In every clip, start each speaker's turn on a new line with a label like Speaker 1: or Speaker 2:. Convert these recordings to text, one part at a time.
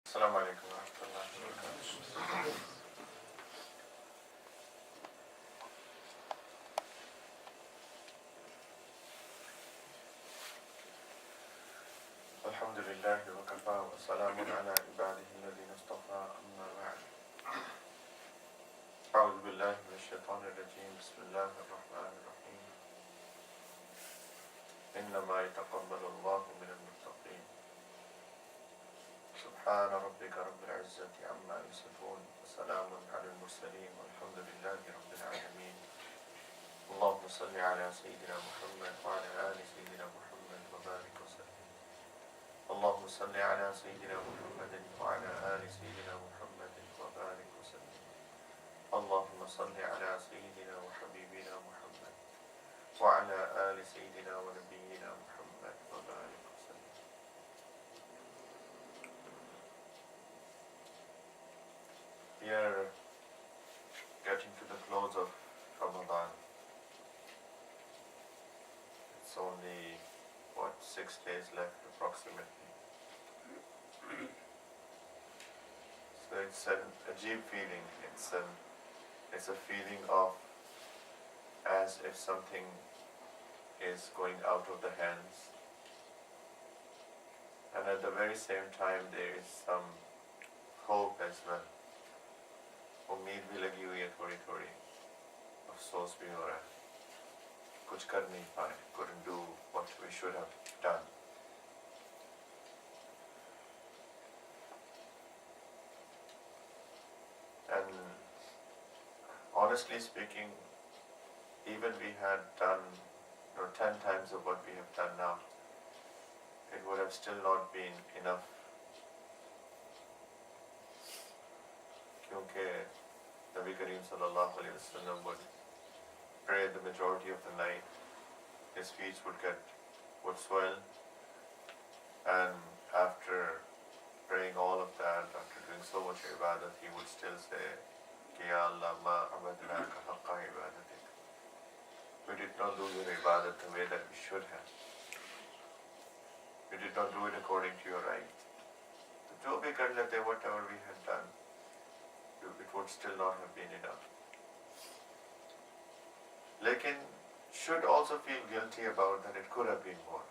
Speaker 1: السلام عليكم ورحمة الله وبركاته. الحمد لله وكفى وسلام على عباده الذين اصطفى أما بعد. أعوذ بالله من الشيطان الرجيم. بسم الله الرحمن الرحيم. إنما يتقبل الله من المتقين. سبحان ربك رب العزة عما يصفون وسلام على المرسلين والحمد لله رب العالمين. اللهم صل على سيدنا محمد وعلى آل سيدنا محمد وبارك وسلم. اللهم صل على سيدنا محمد وعلى آل سيدنا محمد وبارك وسلم. اللهم صل على سيدنا وحبيبنا محمد وعلى آل سيدنا ونبينا محمد وبارك وسلم. We are getting to the close of Ramadan. It's only, 6 days left approximately. So it's an ajib feeling. It's a feeling of as if something is going out of the hands, and at the very same time there is some hope as well. उम्मीद भी लगी हुई है थोड़ी थोड़ी, अफसोस भी हो रहा है, कुछ कर नहीं पाए, couldn't do what we should have done. And honestly speaking, even we had done 10 times of what we have done now, it would have still not been enough. Because Nabi Kareem sallallahu alayhi wa sallam would pray the majority of the night, his feet would swell, and after praying all of that, after doing so much ibadat, he would still say, Ki Ya Allah, ma abadnaka haqqa ibadatik. We did not do your ibadat the way that we should have. We did not do it according to your right. So jo bhi kar lete, whatever we had done, it would still not have been enough. Lekin should also feel guilty about that it could have been more.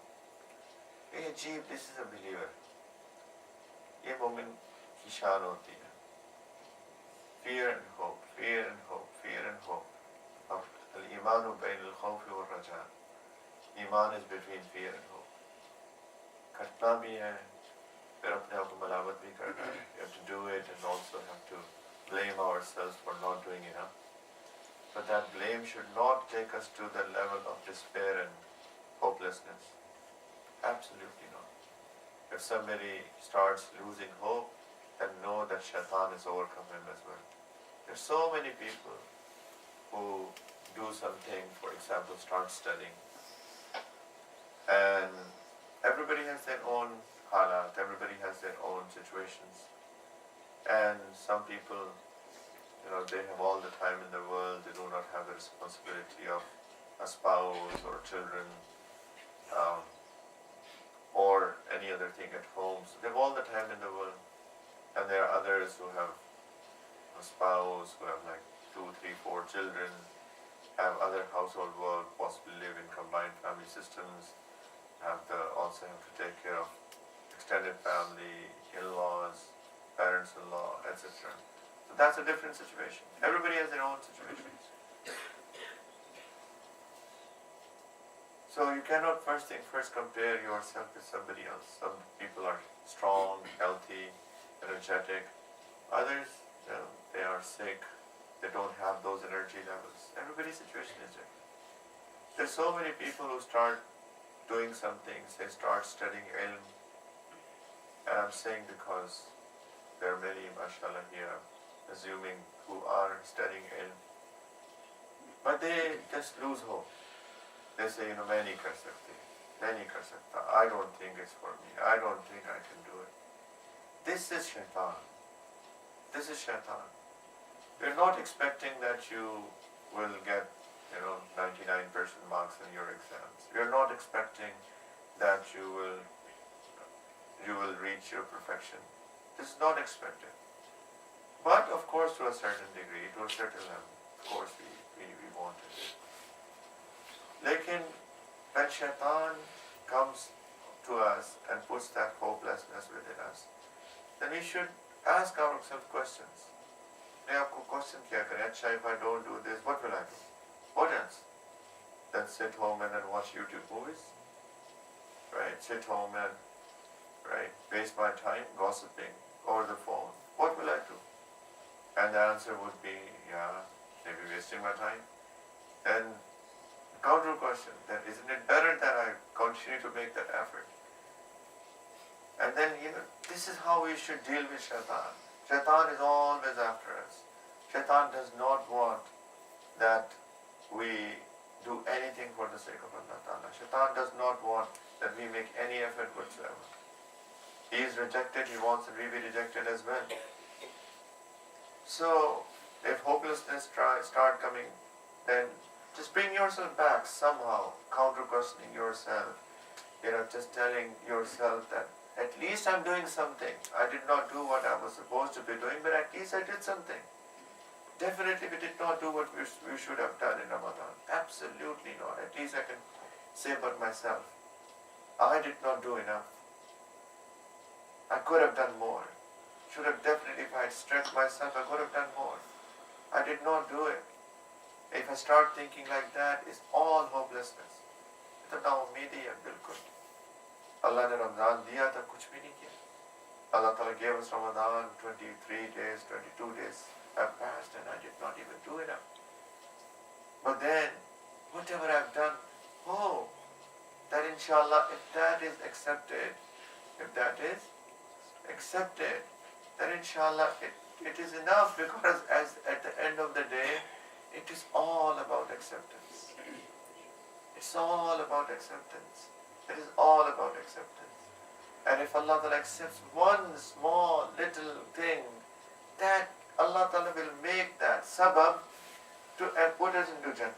Speaker 1: Hey, Jeep, this is a believer. ये मोमिन की शान होती है. Fear and hope, fear and hope, fear and hope. الإيمان بين الخوف والرجاء. ईमान is between fear and hope. करना भी है, फिर अपने आप को मलामत भी करना है. You have to do it and also have to blame ourselves for not doing enough. But that blame should not take us to the level of despair and hopelessness. Absolutely not. If somebody starts losing hope, then know that shaitan has overcome him as well. There's so many people who do something, for example, start studying, and everybody has their own halat, everybody has their own situations. And some people, they have all the time in the world, they do not have the responsibility of a spouse or children, or any other thing at home. So they have all the time in the world. And there are others who have a spouse, who have like 2, 3, 4 children, have other household work, possibly live in combined family systems, also have to take care of extended family, in-laws, parents-in-law, etc. So that's a different situation. Everybody has their own situations. So you cannot first compare yourself with somebody else. Some people are strong, healthy, energetic. Others, they are sick. They don't have those energy levels. Everybody's situation is different. There's so many people who start doing some things. They start studying ilm. And I'm saying because there are many, mashallah, here, assuming, who are studying ilm. But they just lose hope. They say, मैं नहीं कर सकता, I don't think it's for me, I don't think I can do it. This is shaitan. This is shaitan. We're not expecting that you will get, 99% marks in your exams. We're not expecting that you will reach your perfection. This is not expected. But of course to a certain degree, to a certain level, of course we want it. Lekin when shaitan comes to us and puts that hopelessness within us, then we should ask ourselves questions. मैं आपको question क्या करें? अच्छा, if I don't do this, what will I do? What else? Then sit home and then watch YouTube movies, right? Sit home and waste my time gossiping over the phone. What will I do? And the answer would be, yeah, maybe wasting my time. Then counter question, then isn't it better that I continue to make that effort? And then, this is how we should deal with shaitan. Shaitan is always after us. Shaitan does not want that we do anything for the sake of Allah Ta'ala. Shaitan does not want that we make any effort whatsoever. He is rejected, he wants that we be rejected as well. So, if hopelessness start coming, then just bring yourself back somehow, counter-questioning yourself, just telling yourself that at least I'm doing something. I did not do what I was supposed to be doing, but at least I did something. Definitely we did not do what we should have done in Ramadan. Absolutely not. At least I can say about myself, I did not do enough. I could have done more. Should have definitely, if I had stretched myself, I could have done more. I did not do it. If I start thinking like that, it's all hopelessness. तो ना उम्मीद ही है बिल्कुल. Allah ने रमज़ान दिया था, कुछ भी नहीं किया. Allah Ta'ala gave us Ramadan, 23 days, 22 days have passed and I did not even do enough. But then, whatever I've done, that inshallah, if that is accepted, then inshallah it is enough, because as at the end of the day, it is all about acceptance. It's all about acceptance. It is all about acceptance. And if Allah Ta'ala accepts one small little thing, that Allah Ta'ala will make that sabab to put us into Jannah.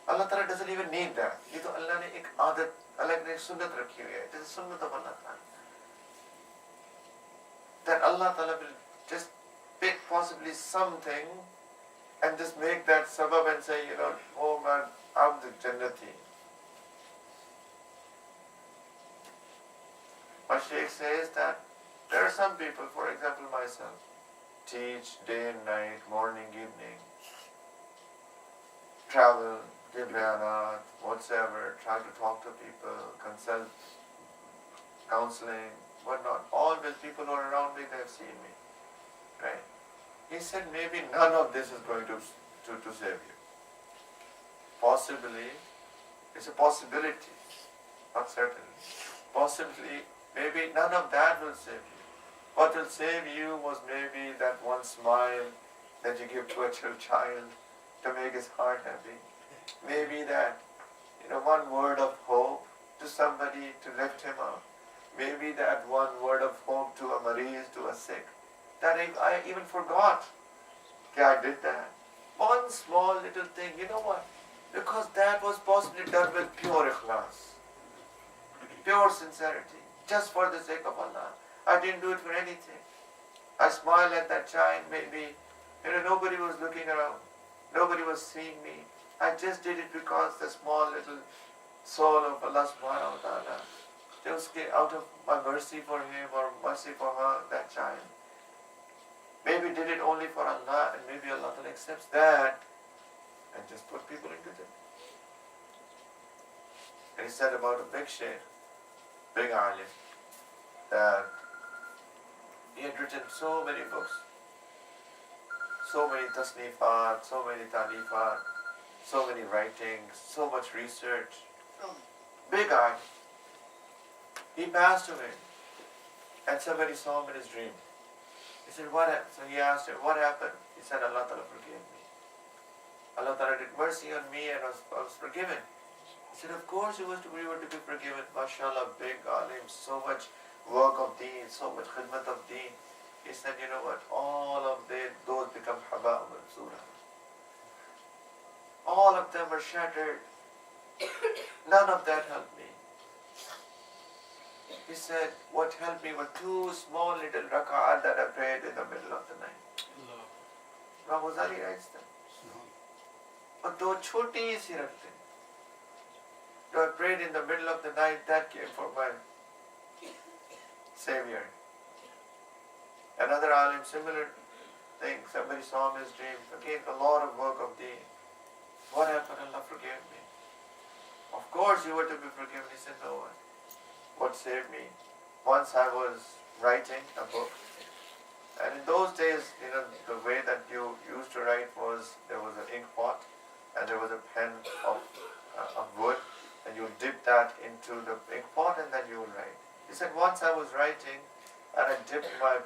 Speaker 1: Allah Ta'ala doesn't even need that. ये तो Allah ने एक आदत, Allah ने एक सुन्नत रखी हुई है. It is sunnat of Allah Ta'ala. That Allah Ta'ala will just pick possibly something and just make that sabab and say, oh man, I'm the Jannati. My Shaykh says that there are some people, for example myself, teach day and night, morning, evening, travel, give bayanat, whatsoever, try to talk to people, consult, counseling, whatnot. Always people who are around me, they have seen me. Right? He said maybe none of this is going to save you. Possibly, it's a possibility, not certainly. Possibly, maybe none of that will save you. What will save you was maybe that one smile that you give to a child to make his heart happy. Maybe that, one word of hope to somebody to lift him up. Maybe that one word of hope to a mariz, to a sick. That I even forgot that I did that. One small little thing, you know what? Because that was possibly done with pure ikhlas, pure sincerity, just for the sake of Allah. I didn't do it for anything. I smiled at that child, maybe, nobody was looking around. Nobody was seeing me. I just did it because the small little soul of Allah subhanahu wa ta'ala, just out of my mercy for him or mercy for her, that child. Maybe did it only for Allah, and maybe Allah Ta'ala accepts that and just put people into it. And he said about a big shaykh, big alim, that he had written so many books, so many tasnifat, so many talifat, so many writings, so much research. Big alim. He passed away, and somebody saw him in his dream. He said, what happened? So he asked him, what happened? He said, Allah Ta'ala forgave me. Allah Ta'ala did mercy on me and I was forgiven. He said, of course we were to be forgiven. MashaAllah, big alim, so much work of deen, so much khidmat of deen. He said, you know what? All of those become haba mansura. All of them were shattered. None of that helped me. He said, what helped me were 2 small little rak'at that I prayed in the middle of the night. Imam Ghazali writes them. और 2 छोटी सी रखते. So I prayed in the middle of the night, that came for my Savior. Another alim, similar thing, somebody saw him in his dream. Again, a lot of work of deen. What happened? Allah forgave me. Of course you were to be forgiven. He said, no one. What saved me? Once I was writing a book. And in those days, the way that you used to write was, there was an ink pot and there was a pen of wood, and you dip that into the ink pot and then you will write. He said, once I was writing and I dipped my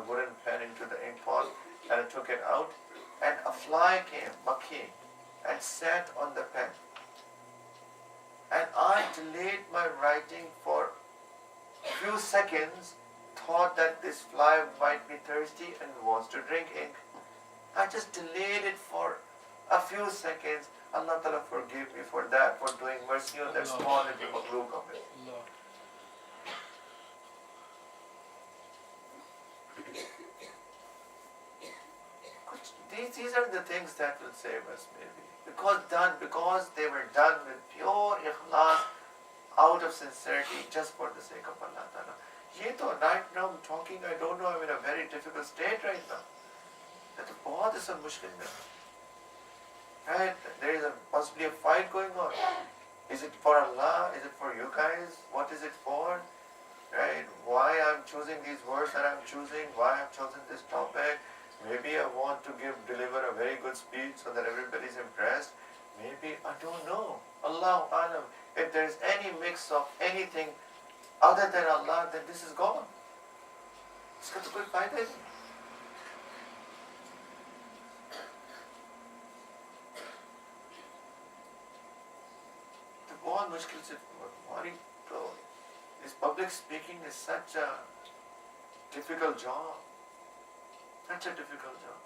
Speaker 1: wooden pen into the ink pot and I took it out, and a fly came, makhi, and sat on the pen. And I delayed my writing for a few seconds, thought that this fly might be thirsty and wants to drink ink. I just delayed it for a few seconds. Allah Ta'ala forgive me for that, for doing mercy on that small little makhluk of it. These are the things that will save us, maybe. Because they were done with pure ikhlas, out of sincerity, just for the sake of Allah Ta'ala. Right now I'm talking, I don't know, I'm in a very difficult state right now. That bahut is a mushkil mein. Right? There is possibly a fight going on. Is it for Allah? Is it for you guys? What is it for? Right? Why I'm choosing these words that I'm choosing? Why I've chosen this topic? Maybe I want to deliver a very good speech so that everybody's impressed. Maybe, I don't know. Allahu Alam. If there's any mix of anything other than Allah, then this is gone. Iska to koi fayda nahi. बहुत मुश्किल से हमारी तो this public speaking is such a difficult job. Such a difficult job.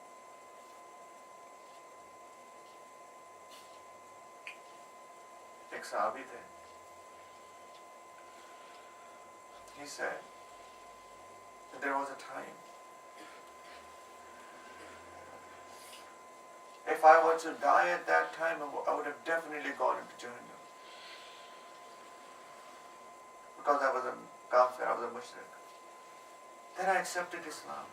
Speaker 1: एक साहबी थे. He said that there was a time if I were to die at that time, I would have definitely gone into Jahannam. Because I was a kafir, I was a mushrik. Then I accepted Islam.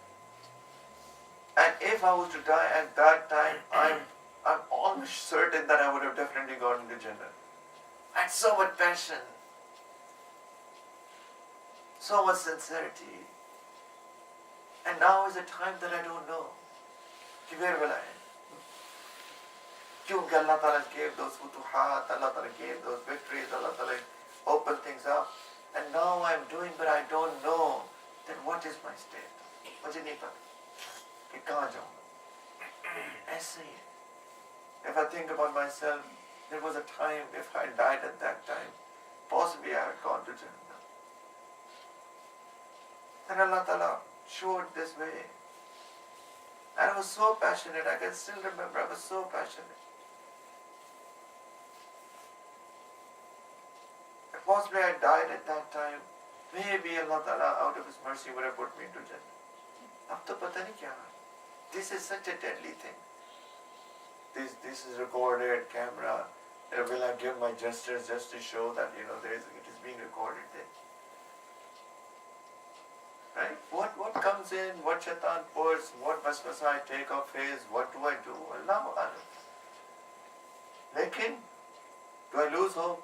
Speaker 1: And if I was to die at that time, I'm almost certain that I would have definitely gone into Jannah. I had so much passion, so much sincerity. And now is a time that I don't know. Where will I end? Kyunki Allah Ta'ala gave those futuhat, Allah Ta'ala gave those victories, Allah Ta'ala opened things up. And now I'm doing, but I don't know. Then what is my state? मुझे नहीं पता कि कहाँ जाऊँगा. ऐसे ही है. If I think about myself, there was a time, if I died at that time, possibly I had gone to Jannah. Then Allah Ta'ala showed this way. And I was so passionate, I can still remember, I was so passionate. If possibly I died at that time, maybe Allah Ta'ala out of His mercy would have put me into Jannah. Ab to pata nahi kya hai. This is such a deadly thing. This is recorded, camera. Will I give my gestures just to show that it is being recorded there? Right? What comes in, what shaitan puts, what waswasa I take of his, what do I do? Allahu Alam. Lekin, do I lose hope?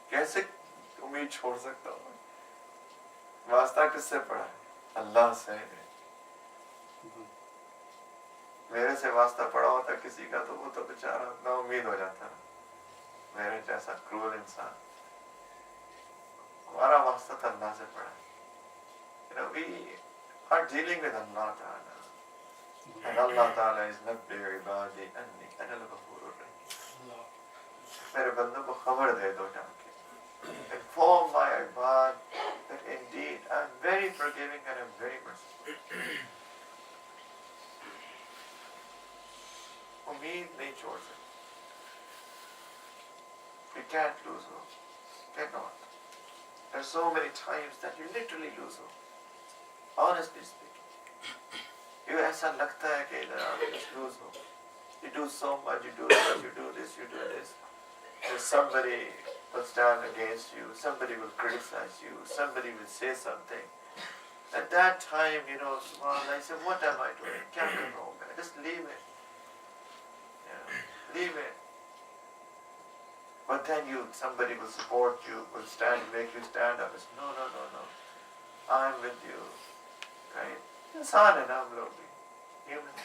Speaker 1: कैसे उम्मीद छोड़ सकता हूँ? वास्ता किससे पड़ा है? अल्लाह से. मेरे से वास्ता पड़ा होता किसी का तो वो तो बेचारा ना उम्मीद हो जाता. मेरे जैसा क्रूर इंसान. हमारा वास्ता तो अल्लाह से पड़ा है. We are dealing with Allah Ta'ala. And Allah Ta'ala is nabbi ibadi anni ana al-ghafurur rahim. मेरे बंदों को खबर दे दो जाके. Inform my ibad that indeed I am very forgiving and I am very merciful. उम्मीद नहीं छोड़ सकते. We can't lose hope. Cannot. There are so many times that you literally lose hope. Honestly speaking. You ऐसा लगता है कि you just lose hope. You do so much, you do this, you do this, you do this. And somebody will stand against you, somebody will criticize you, somebody will say something. At that time, subhanAllah, I said, what am I doing? Kya kar raha hu main? Just leave it. Leave it. But then somebody will support you, will make you stand up. It's, no. I'm with you. Right? Insan hai na hum log bhi. Human.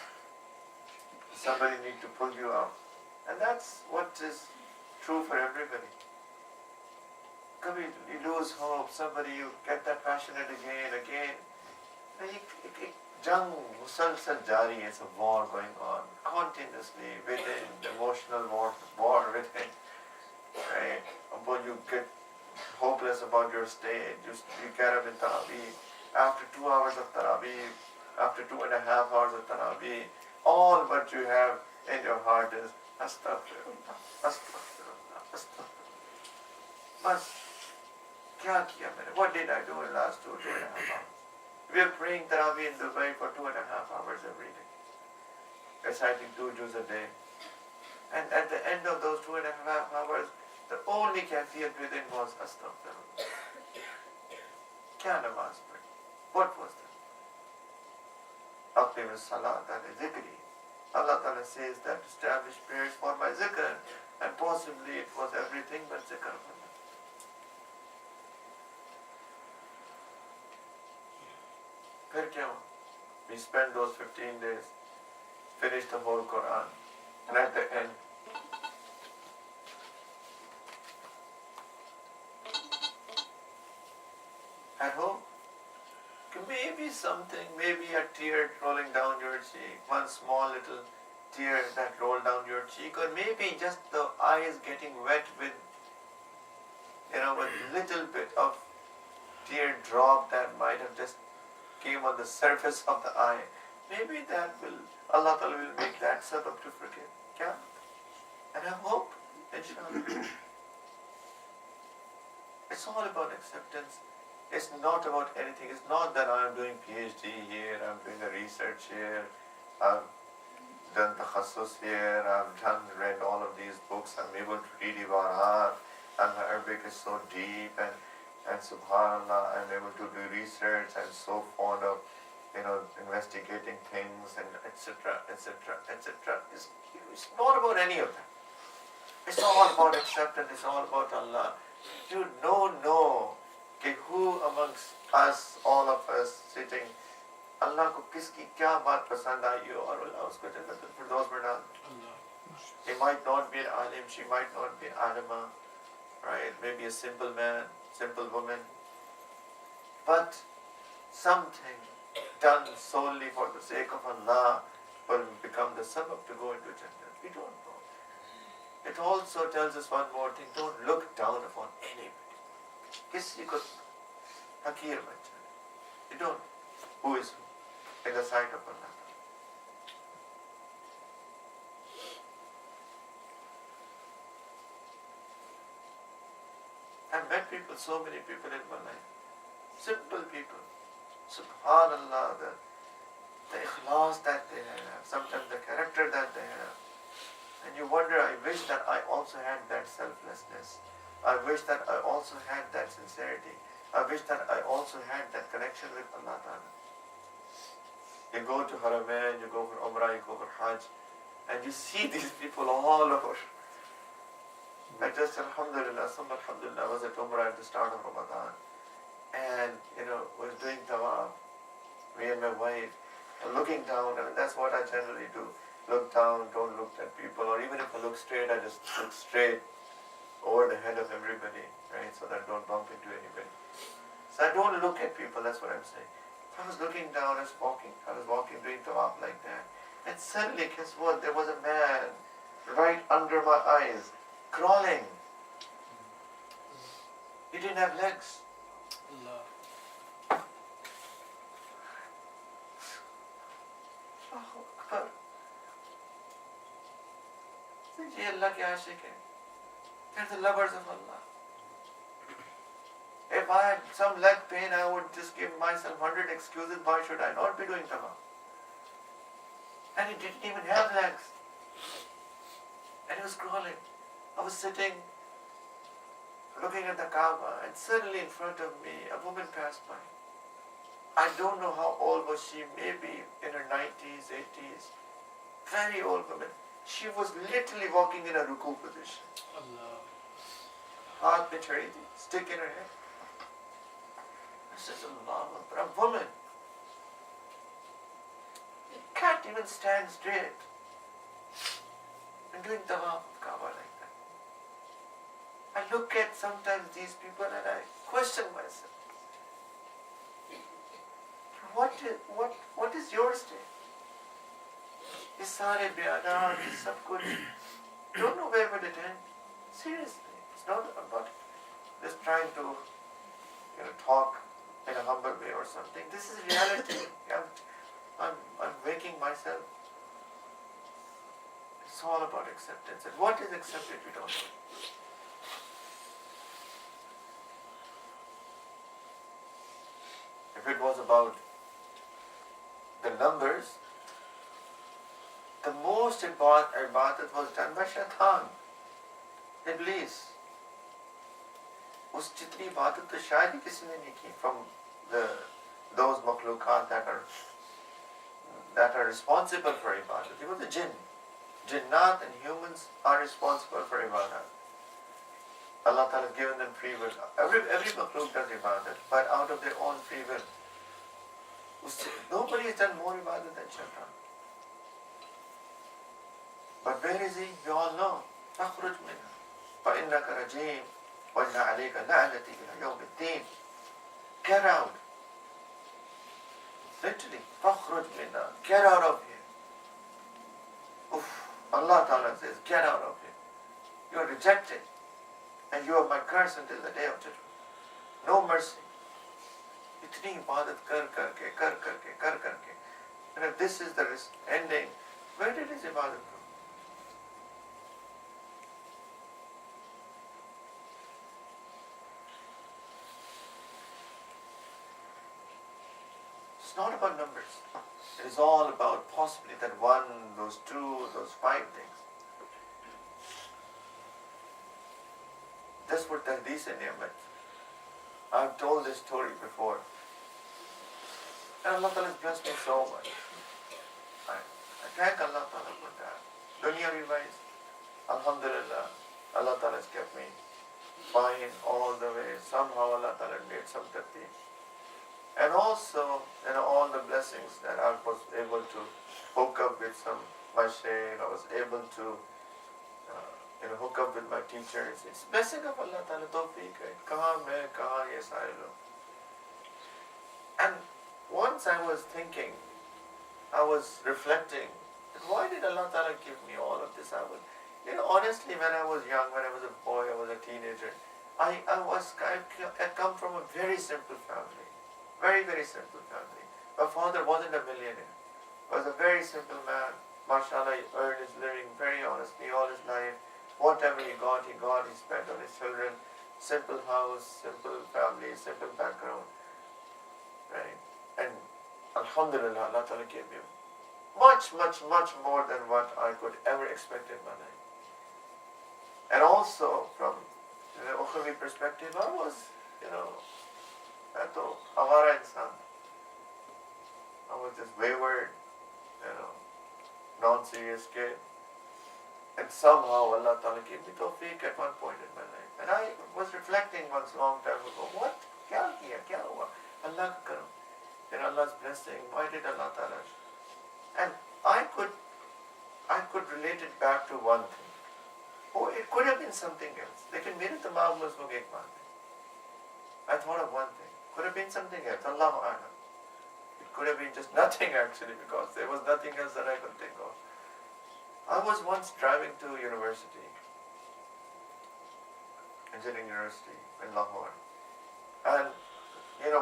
Speaker 1: Somebody need to pull you up. And that's what is true for everybody. Kabhi you lose hope, somebody you get that passionate again. Jang musalsal jari, it's a war going on continuously within, emotional war within. Right? When you get hopeless about your state, you get up in Taraweeh, after 2 hours of Taraweeh, after 2.5 hours of Taraweeh, all what you have in your heart is Astaghfirullah, Astaghfirullah, Astaghfirullah. But, kya kiya maine? What did I do in the last 2.5 hours? We are praying Taraweeh in Dubai for 2.5 hours every day, reciting 2 juz a day. And at the end of those 2.5 hours, the only kafiyat within was Astaghfirullah. Kya namaz padi? What was that? Aqim as-salat ala zikri. Allah Ta'ala says that establish prayers for my zikr, and possibly it was everything but zikr of Allah. Phir kya hua? We spent those 15 days, finished the whole Quran, and at the end, at home, maybe something, maybe a tear rolling down your cheek, one small little tear that rolled down your cheek, or maybe just the eyes getting wet with, a little bit of tear drop that might have just came on the surface of the eye. Maybe that Allah Ta'ala will make that sabab to forgive. Yeah? And have hope, inshallah. It's all about acceptance. It's not about anything. It's not that I'm doing PhD here, I'm doing a research here, I've done takhassus here, I've read all of these books, I'm able to read Ibarat, and my Arabic is so deep, and subhanAllah, I'm able to do research, I'm so fond of, investigating things, and etc. It's not about any of that. It's all about acceptance, it's all about Allah. You know, कि who amongst us, all of us sitting, Allah को किसकी क्या बात पसंद आई हो और Allah उसको जन्नतुल फिरदौस में डाल दे. He might not be an alim, she might not be an alima, right? Maybe a simple man, simple woman, but something done solely for the sake of Allah will become the sabab to go into Jannah. We don't know. It also tells us one more thing: don't look down upon anybody. किसी को हकीर मत जाने. You don't. Who is who in the sight of Allah? I've met people, so many people in my life. Simple people. Subhanallah, the ikhlas that they have, sometimes the character that they have. And you wonder, I wish that I also had that selflessness. I wish that I also had that sincerity. I wish that I also had that connection with Allah Ta'ala. You go to Haramain, you go for Umrah, you go for Hajj, and you see these people all over. I just, alhamdulillah, was at Umrah at the start of Ramadan. And, was doing tawaf, me and my wife, and looking down. That's what I generally do. Look down, don't look at people, or even if I look straight, I just look straight over the head of everybody, right, so that I don't bump into anybody. So I don't look at people, that's what I'm saying. I was looking down, I was walking, doing tawaf like that. And suddenly, guess what, there was a man right under my eyes, crawling. He didn't have legs.
Speaker 2: Allah.
Speaker 1: Allahu Akbar. ये अल्लाह के आशिक हैं. They're the lovers of Allah. if I had some leg pain, I would just give myself 100 excuses. Why should I not be doing tawaf? And he didn't even have legs. And he was crawling. I was sitting, looking at the Kaaba, and suddenly in front of me, a woman passed by. I don't know how old was she, maybe in her 90s, 80s. Very old woman. She was literally walking in a ruku position.
Speaker 2: Allah.
Speaker 1: Haath mein chhadi thi, stick in her head. I said, Allah Akbar, a woman. You can't even stand straight. And doing tawaf of Kaaba like that. I look at sometimes these people and I question myself. What is your state? Ye sare bayanat, ye sab kuch. Don't know where would it end. Seriously, it's not about just trying to talk in a humble way or something. This is reality. I'm waking myself. It's all about acceptance. And what is accepted, we don't know. If it was about the numbers, the most ibadat was done by Shaitan, Iblis. Us jitni ibadat to shayad hi kisi ne nahi ki from those makhlukat that are responsible for ibadat. It was the jinn. Jinnat and humans are responsible for ibadat. Allah Ta'ala has given them free will. Every makhluk does ibadat, but out of their own free will. Nobody has done more ibadat than Shaitan. But where is he? We all know. فَخْرُجْ مِنْهَا فَإِنَّكَ رَجِيمٌ وَإِنَّ عَلَيْكَ لَعْنَتِي إِلَى يَوْمِ الدِّينِ. Get out. Literally, فَخْرُجْ مِنْهَا. Get out of here. Oof. Allah Ta'ala says, get out of here. You are rejected. And you are my curse until the day of judgment. No mercy. Itni ibadat kar karke. And if this is the ending, where did his ibadat go? It's not about numbers. It is all about possibly that one, those two, those 5 things. That's what Tahdis and Ni'mat. I've told this story before. And Allah Ta'ala has blessed me so much. I thank Allah Ta'ala for that. Dunya wise, Alhamdulillah, Allah Ta'ala has kept me fine all the way. Somehow Allah Ta'ala made some tartib. And also, all the blessings that I was able to hook up with some mashaykh, I was able to hook up with my teachers. It's blessing of Allah Ta'ala, tawfiq hai. Kahan main, kahan ye sare log. And once I was thinking, I was reflecting, why did Allah Ta'ala give me all of this? Honestly, when I was young, when I was a boy, I was a teenager, I come from a very simple family. Very, very simple family. My father wasn't a millionaire. He was a very simple man. MashaAllah, he earned his living very honestly all his life. Whatever he got, he spent on his children. Simple house, simple family, simple background. Right? And Alhamdulillah, Allah Ta'ala gave me much, much, much more than what I could ever expect in my life. And also, from the ukhrawi perspective, I was, awara insan. I was this wayward, non-serious kid. And somehow Allah Ta'ala gave me tawfiq at one point in my life. And I was reflecting once a long time ago, what? Kya kiya? Kya hua? Allah ka karam. In Allah's blessing, why did Allah Ta'ala? And I could relate it back to one thing. Oh, it could have been something else. Lekin mere tamam mazloog ek baat hai. I thought of one thing. Could have been something else. Allahu a'lam. It could have been just nothing actually, because there was nothing else that I could think of. I was once driving to university, engineering university in Lahore, and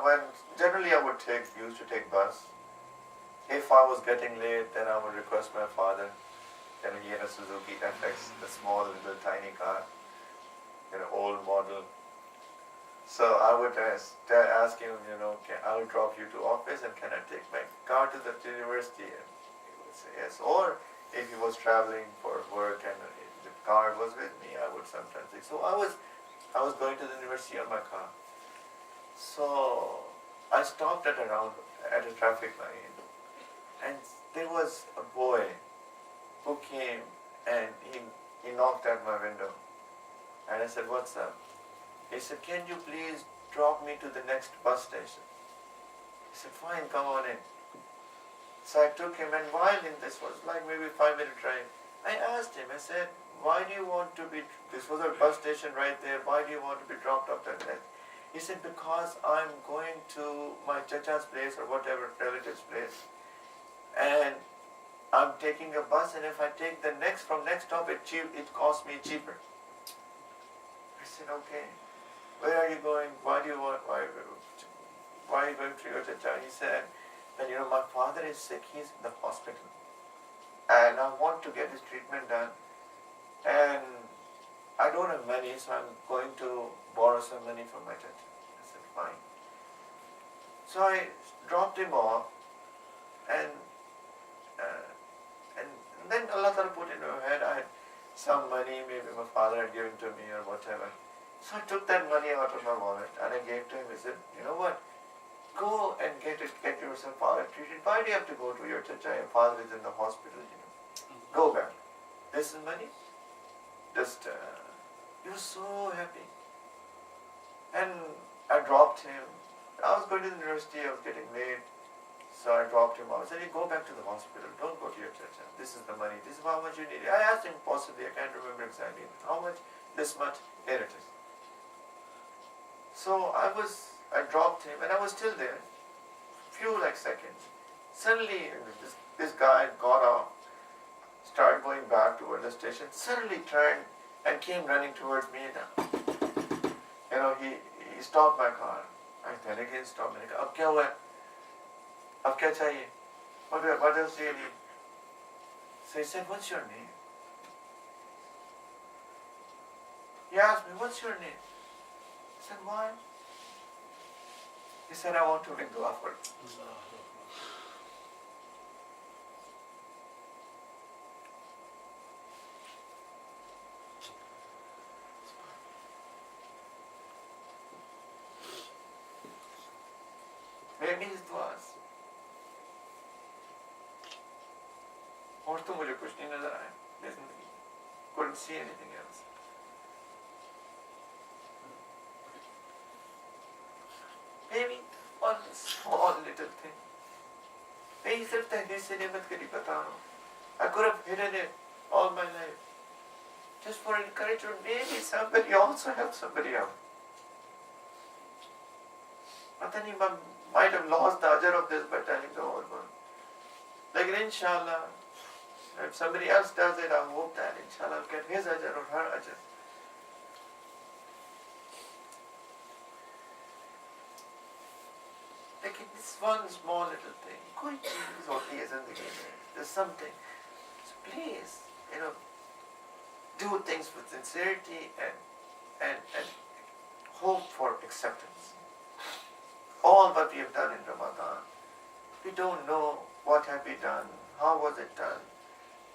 Speaker 1: when generally I used to take bus. If I was getting late, then I would request my father. He had a Suzuki FX, a small little tiny car, old model. So I would ask him, I'll drop you to office and can I take my car to the university? And he would say yes. Or if he was traveling for work and the car was with me, I would sometimes say. So I was going to the university on my car. So I stopped at a traffic light, and there was a boy who came and he knocked at my window. And I said, "What's up?" He said, "Can you please drop me to the next bus station?" I said, "Fine, come on in." So I took him, and while in this was like maybe 5-minute drive, I asked him, I said, "Why do you want to be, this was a bus station right there, why do you want to be dropped off at that?" He said, "Because I'm going to my chacha's place or whatever, relative's place, and I'm taking a bus, and if I take the next stop, it costs me cheaper." I said, "Okay. Where are you going? Why are you going to your chacha?" He said, "Well, my father is sick, he's in the hospital, and I want to get his treatment done, and I don't have money, so I'm going to borrow some money from my chacha." I said, "Fine." So I dropped him off, and then Allah Ta'ala put in my head, I had some money, maybe my father had given to me or whatever. So I took that money out of my wallet and I gave to him. He said, "You know what? Go and get yourself father treated. Why do you have to go to your chacha? Your father is in the hospital, Go back. This is money." Just, he was so happy. And I dropped him. I was going to the university, I was getting late. So I dropped him off. I said, "You go back to the hospital. Don't go to your chacha. This is the money. This is how much you need." I asked him possibly, I can't remember exactly. "How much?" "This much." "Here it is." So I dropped him and I was still there. Few seconds. Suddenly this guy got off, started going back toward the station, suddenly turned and came running towards me. He stopped my car. I then again stopped. "Ab kya hua? Ab kya chahiye? What else do you need?" So he said, "What's your name?" He asked me, "What's your name?" I said, "Why?" He said, "I want to make dua for you." Maybe his duas. और तो मुझे कुछ नहीं नजर आया मेरी जिंदगी. Couldn't see anything else. Maybe one small little thing. मैं सिर्फ तहदीद से नियमत के लिए बता रहा हूँ. I could have hidden it all my life. Just for encouragement, maybe somebody also helped somebody out. पता नहीं, might have lost the ajr of this by telling the whole world. Inshallah, if somebody else does it, I hope that inshallah I'll get his ajr or her ajr. It's one small little thing. कोई चीज होती है जिंदगी में. There's something. So please, do things with sincerity and hope for acceptance. All what we have done in Ramadan, we don't know what have we done, how was it done.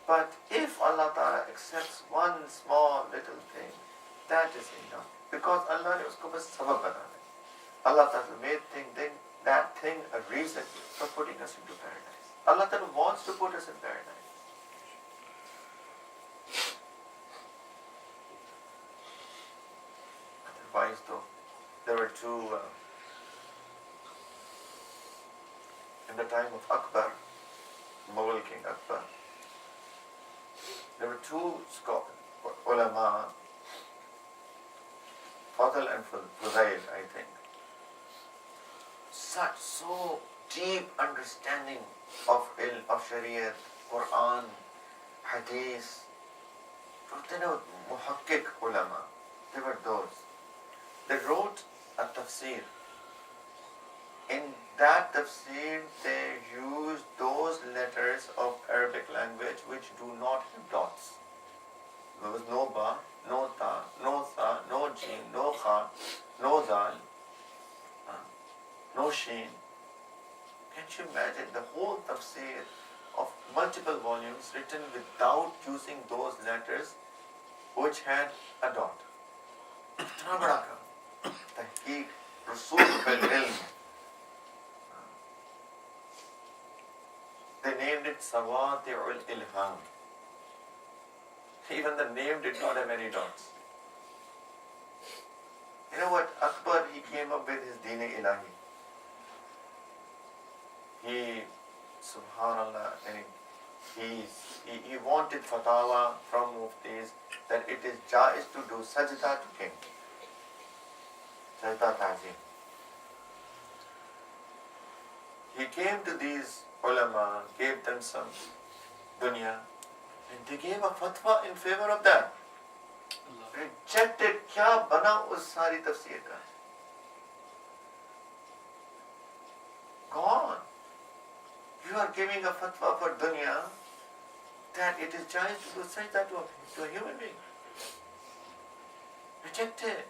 Speaker 1: But if Allah Ta'ala accepts one small little thing, that is enough. Because Allah ne usko bas sabab banana. Allah Ta'ala made that thing a reason for putting us into paradise. Allah Ta'ala wants to put us in paradise. Otherwise though, there were two, in the time of Akbar, Mughal King Akbar, there were two ulama, Fadl and Fudail, I think. So deep understanding of ilm, of Shariat, Quran, Hadith, muhakkik ulama, they were those. They wrote a tafsir. In that tafsir, they used those letters of Arabic language which do not have dots. There was no ba, no ta, no sa, no jim, no kha, no dal, no sheen. Can't you imagine the whole tafsir of multiple volumes written without using those letters which had a dot? इतना बड़ा काम तहकीक रसूल bill इल्म. They named it Sawati'ul Ilham. Even the name did not have any dots. You know what? Akbar, he came up with his Deen-e Ilahi. He, subhanallah, and he wanted fatwa from muftis that it is jaiz to do sajda to king. Sajda ta'zim. He came to these ulama, gave them some dunya, and they gave a fatwa in favor of that. Rejected kya bana us sari tafsir ka. Gone. You are giving a fatwa for dunya that it is jaiz to do sajda to a human being. Rejected.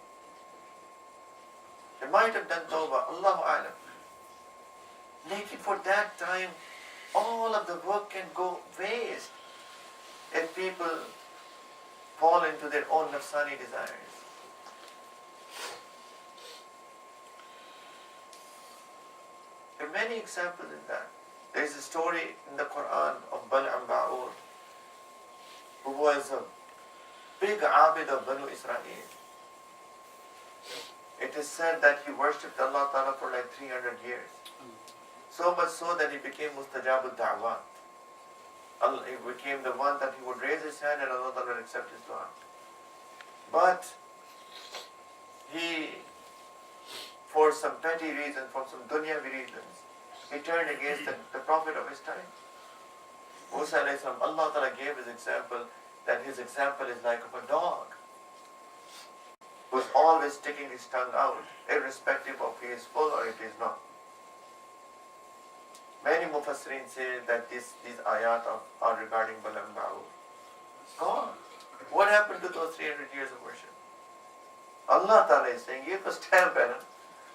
Speaker 1: They might have done tawbah, Allahu A'lam. Lekin for that time, all of the work can go waste if people fall into their own nafsani desires. There are many examples in that. There is a story in the Quran of Bal'am Ba'ur, who was a big abid of Banu Israel. It is said that he worshipped Allah Ta'ala for like 300 years. So much so that he became mustajabud da'wat. He became the one that he would raise his hand and Allah Ta'ala would accept his dua. But he, for some petty reason, for some dunyavi reasons, he turned against the Prophet of his time. Musa alayhi salam, Allah Ta'ala gave his example, that his example is like of a dog, who's always sticking his tongue out, irrespective of he is full or it is not. Many mufassirin say that these ayat are regarding Bal'am Ba'ur. Gone. What happened to those 300 years of worship? Allah Ta'ala is saying, give a stamp,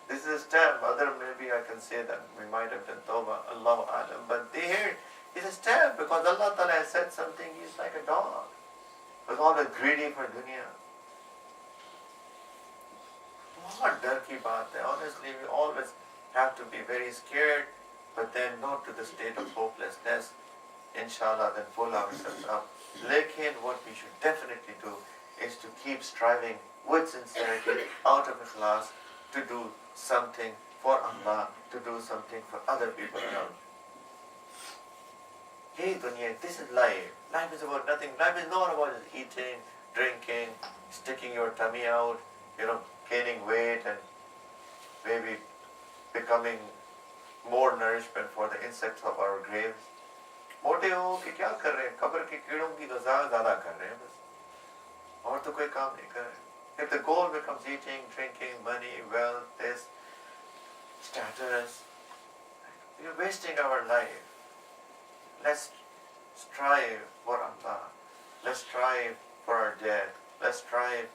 Speaker 1: this is a stamp. Other maybe I can say that we might have done tawbah, Allahu A'lam. But here, it's a stamp because Allah Ta'ala has said something, he's like a dog. He's always greedy for dunya. What dar ki baat hai. Honestly, we always have to be very scared, but then not to the state of hopelessness. Inshallah, then pull ourselves up. Lekin, what we should definitely do is to keep striving with sincerity, out of ikhlas, to do something for Allah, to do something for other people around. Hey dunya, this is life. Life is about nothing. Life is not about just eating, drinking, sticking your tummy out, gaining weight and maybe becoming more nourishment for the insects of our graves. मोटे हो कि क्या कर रहे हैं? कब्र के कीड़ों की ग़ज़ा ज़्यादा कर रहे हैं बस, और तो कोई काम नहीं कर रहे. If the goal becomes eating, drinking, money, wealth, this status, we're wasting our life. Let's strive for Allah. Let's strive for our death. Let's strive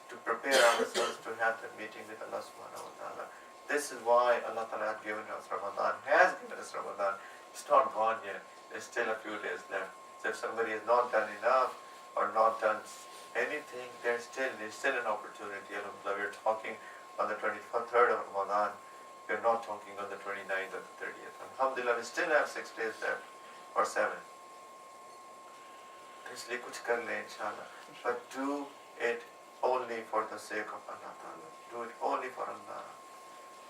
Speaker 1: to prepare ourselves to have the meeting with Allah subhanahu wa ta'ala. This is why Allah Ta'ala has given us Ramadan, has given us Ramadan. It's not gone yet. There's still a few days left. So if somebody has not done enough or not done anything, there's still an opportunity. Alhamdulillah, we're talking on the 23rd of Ramadan. We're not talking on the 29th or the 30th. Alhamdulillah, we still have 6 days left or 7. इसलिए कुछ कर ले इंशाल्लाह. But do it only for the sake of Allah Ta'ala. Do it only for Allah.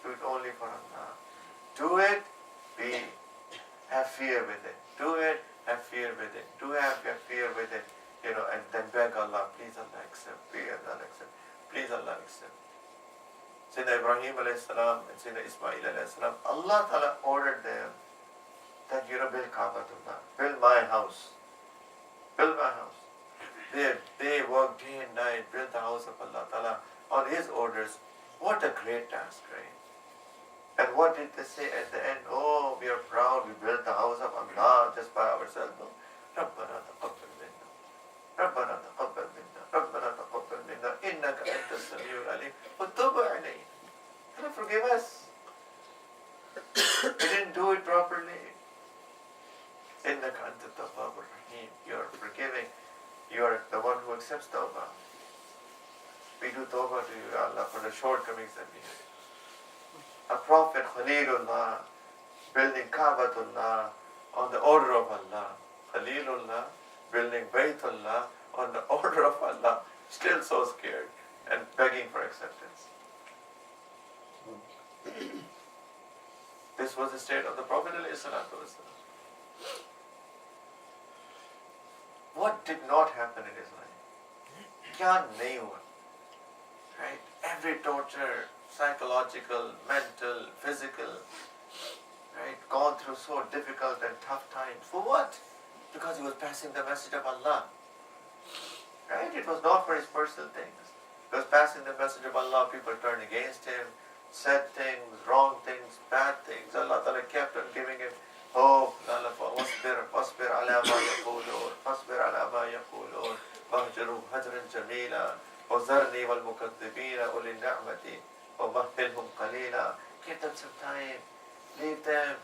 Speaker 1: Do it only for Allah. Do it, have fear with it. Do it, have fear with it. Do have your fear with it, and then beg Allah, please Allah accept, please Allah accept, please Allah accept. Sayyidina Ibrahim alayhi salam and Sayyidina Ismail alayhi salam, Allah Ta'ala ordered them that build Kaabatullah, build my house. Build my house. They worked day and night, built the house of Allah Ta'ala on His orders. What a great task, right? And what did they say at the end? Oh, we are proud, we built the house of Allah just by ourselves. No. رَبَّنَا تَقَبَّلْ مِنَّا رَبَّنَا تَقَبَّلْ مِنَّا رَبَّنَا تَقَبَّلْ وَتُوبَ عَلَيْنَا. Allah forgive us. We didn't do it properly. إِنَّكَ أَنْتَ التَّوَّابُ الرَّحِيمُ. You are forgiving. You are the one who accepts tawbah. We do tawbah to you, Allah, for the shortcomings that we have. A prophet, Khalilullah, building Kaabatullah on the order of Allah. Khalilullah, building Baytullah on the order of Allah. Still so scared and begging for acceptance. This was the state of the Prophet ﷺ. What did not happen in his life? Kya nahi hua? Right? Every torture, psychological, mental, physical, right? Gone through so difficult and tough times. For what? Because he was passing the message of Allah. Right? It was not for his personal things. He was passing the message of Allah. People turned against him, said things, wrong things, bad things. Allah Ta'ala kept on giving him hope. فاصبر على ما يقولون فاصبر على ما يقولون واهجرهم هجرا جميلا وذرني والمكذبين أولي النعمة ومهلهم قليلا. Give them some time. Leave them.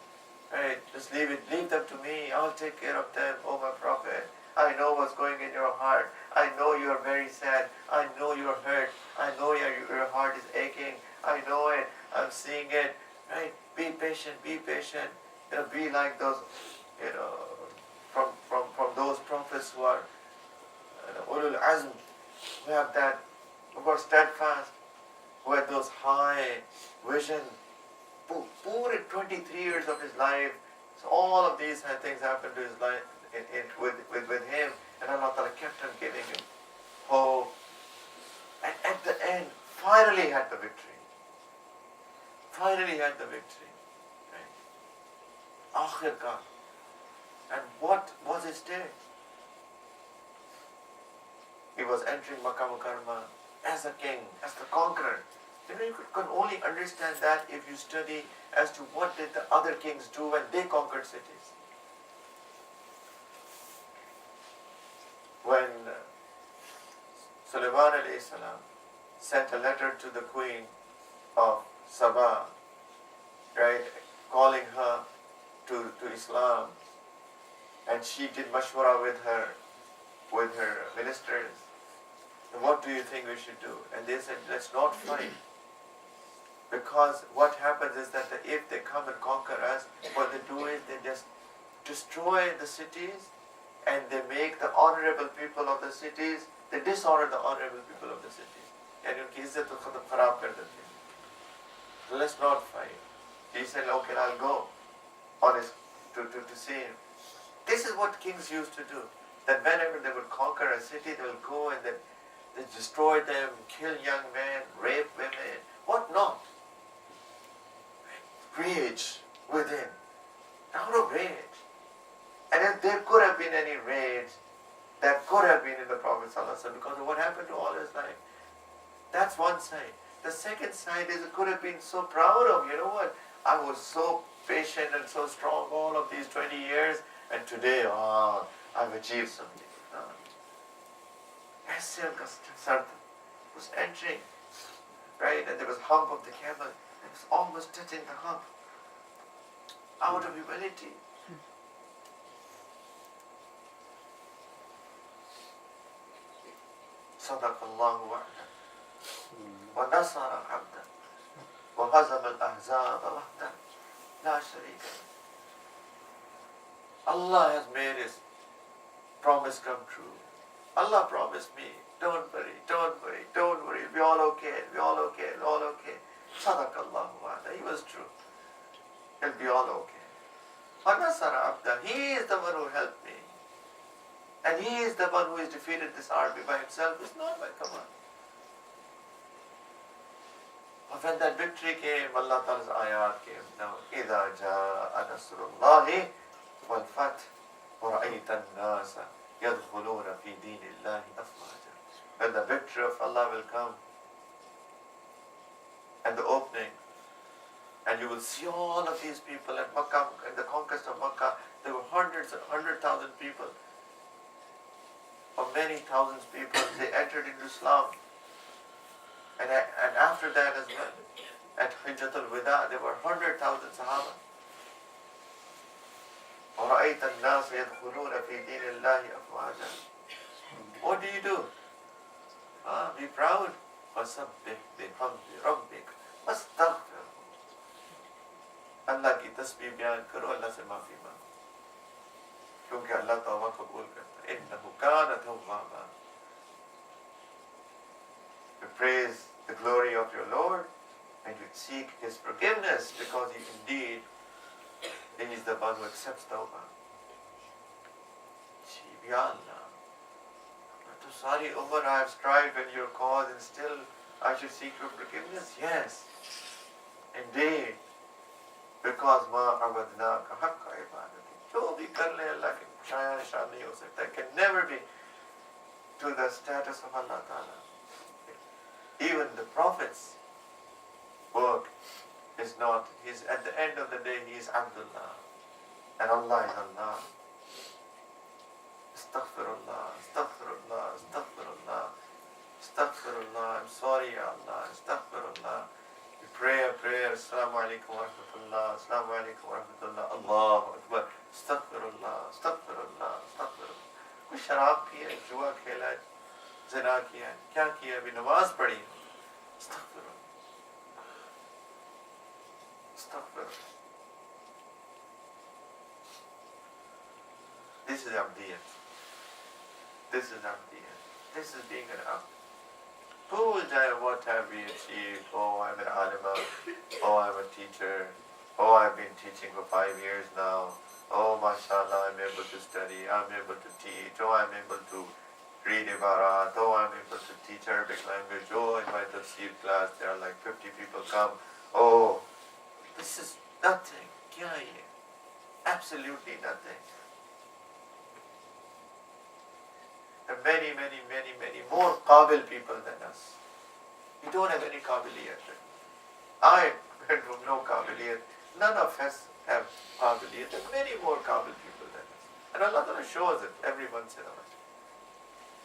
Speaker 1: Right? Just leave it. Leave them to me. I'll take care of them, oh my Prophet. I know what's going in your heart. I know you are very sad. I know you are hurt. I know your heart is aching. I know it. I'm seeing it. Right? Be patient. Be patient. Be like those, from those prophets who are ulul azm, who have that, who are steadfast, who had those high vision. Poor 23 years of his life. So all of these things happened to his life with him, and Allah Ta'ala kept on giving him hope. And at the end, finally had the victory. Finally had the victory. Akhirkar. And what was his day? He was entering Makkah Mukarramah as a king, as the conqueror. You can only understand that if you study as to what did the other kings do when they conquered cities. When Sulaiman alayhi salam sent a letter to the queen of Sabah, right, calling her to Islam, and she did mashwara with her ministers. And what do you think we should do? And they said, let's not fight. Because what happens is that if they come and conquer us, what they do is they just destroy the cities, and they make the honorable people of the cities, they dishonor the honorable people of the cities. And unki izzat kharab kar dete. Let's not fight. He said, okay, I'll go on to see him. This is what kings used to do. That whenever they would conquer a city, they will go and they destroy them, kill young men, rape women, what not. Rage within. Out of rage. And if there could have been any rage, that could have been in the Prophet ﷺ because of what happened to all his life. That's one side. The second side is it could have been so proud of, what? I was so patient and so strong all of these 20 years, and today, I've achieved something. As was entering, right, and there was hump of the camel, and it was almost touching the hump. Out of humility. صدق الله وعده ونصر عبده وهزم الأحزاب وحده لا شريك له. Allah has made His promise come true. Allah promised me, don't worry, it'll be all okay, it'll be all okay. Sadaqallahu wa'ada, He was true. It'll be all okay. وَنَصَرَ عَبْدًا, He is the one who helped me. And He is the one who has defeated this army by Himself. It's not by command. But when that victory came, Allah Ta'ala's ayat came down. إِذَا جَاءَ نَصْرُ اللَّهِ وَالْفَتْحُ وَرَأَيْتَ النَّاسَ يَدْخُلُونَ فِي دِينِ اللَّهِ أَفْوَاجًا. When the victory of Allah will come, and the opening, and you will see all of these people at Makkah, in the conquest of Makkah, there were hundreds and 100,000 people, or many thousands of people, they entered into Islam. And after that as well, at Hijjatul Wida, there were 100,000 Sahaba. وَرَأَيْتَ النَّاسَ يَدْخُلُونَ فِي دِينِ اللَّهِ أَفْوَاجًا. What do? Be proud. وَسَبِّحْ بِحَمْدِ رَبِّكَ وَاسْتَغْفِرْ. اللہ کی تسبیح بیان کرو, اللہ سے معافی مانگو, کیونکہ اللہ توبہ قبول کرتا ہے. إِنَّهُ كَانَ تَوَّابًا. You praise the glory of your Lord and you seek His forgiveness, because He indeed is the one who accepts tawbah. Ya Allah, to sorry Umar, I have strived in your cause and still I should seek your forgiveness. Yes, indeed, because ma abadnaka haqqa ibadati. Jo bhi kar le, Allah ke shaya nishan nahi ho sakta. It can never be to the status of Allah Ta'ala. Even the Prophet's work is not, he's at the end of the day, he is Abdullah. And Allah is Allah. Astaghfirullah, astaghfirullah, astaghfirullah, astaghfirullah. I'm sorry, Ya Allah, astaghfirullah. We pray a prayer, Assalamu alaikum wa rahmatullah, Assalamu alaikum wa rahmatullah, Allahu Akbar, astaghfirullah, astaghfirullah, astaghfirullah. Koi sharab piya, jua khela, zina kiya, kya kiya, abhi namaz padhi. Astaghfirullah, astaghfirullah. This is Abdiyat. This is Abdiyat. This is being an Abd. Who will tell you what have we achieved? Oh, I'm an alima. Oh, I'm a teacher. Oh, I've been teaching for 5 years now. Oh, mashallah, I'm able to study. I'm able to teach. Oh, I'm able to read Ibarat. Oh, I'm able to teach Arabic language. Oh, in my tafsir class, there are like 50 people come. Oh, this is nothing. Kya hai? Absolutely nothing. There are many, many, many, many more qabil people than us. We don't have any qabiliyat. I have no qabiliyat. None of us have qabiliyat. There are many more qabil people than us. And Allah Ta'ala shows it every once in a while.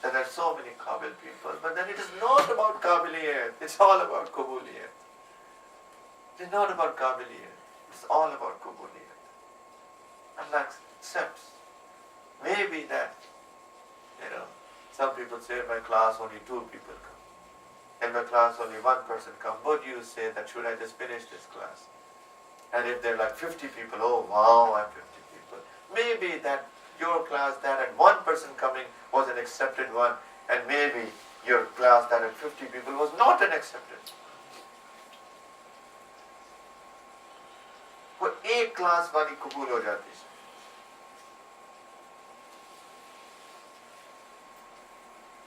Speaker 1: That there are so many qabil people, but then it is not about qabiliyat. It's all about qubuliyat. It is not about qabiliyat. It's all about qubuliyat. Allah accepts. Maybe that, some people say in my class only 2 people come. In my class only 1 person come. Would you say that should I just finish this class? And if there are like 50 people, oh wow, I'm 50 people. Maybe that your class that had 1 person coming was an accepted one, and maybe your class that had 50 people was not an accepted. वो एक class वाली कबूल हो जाती है.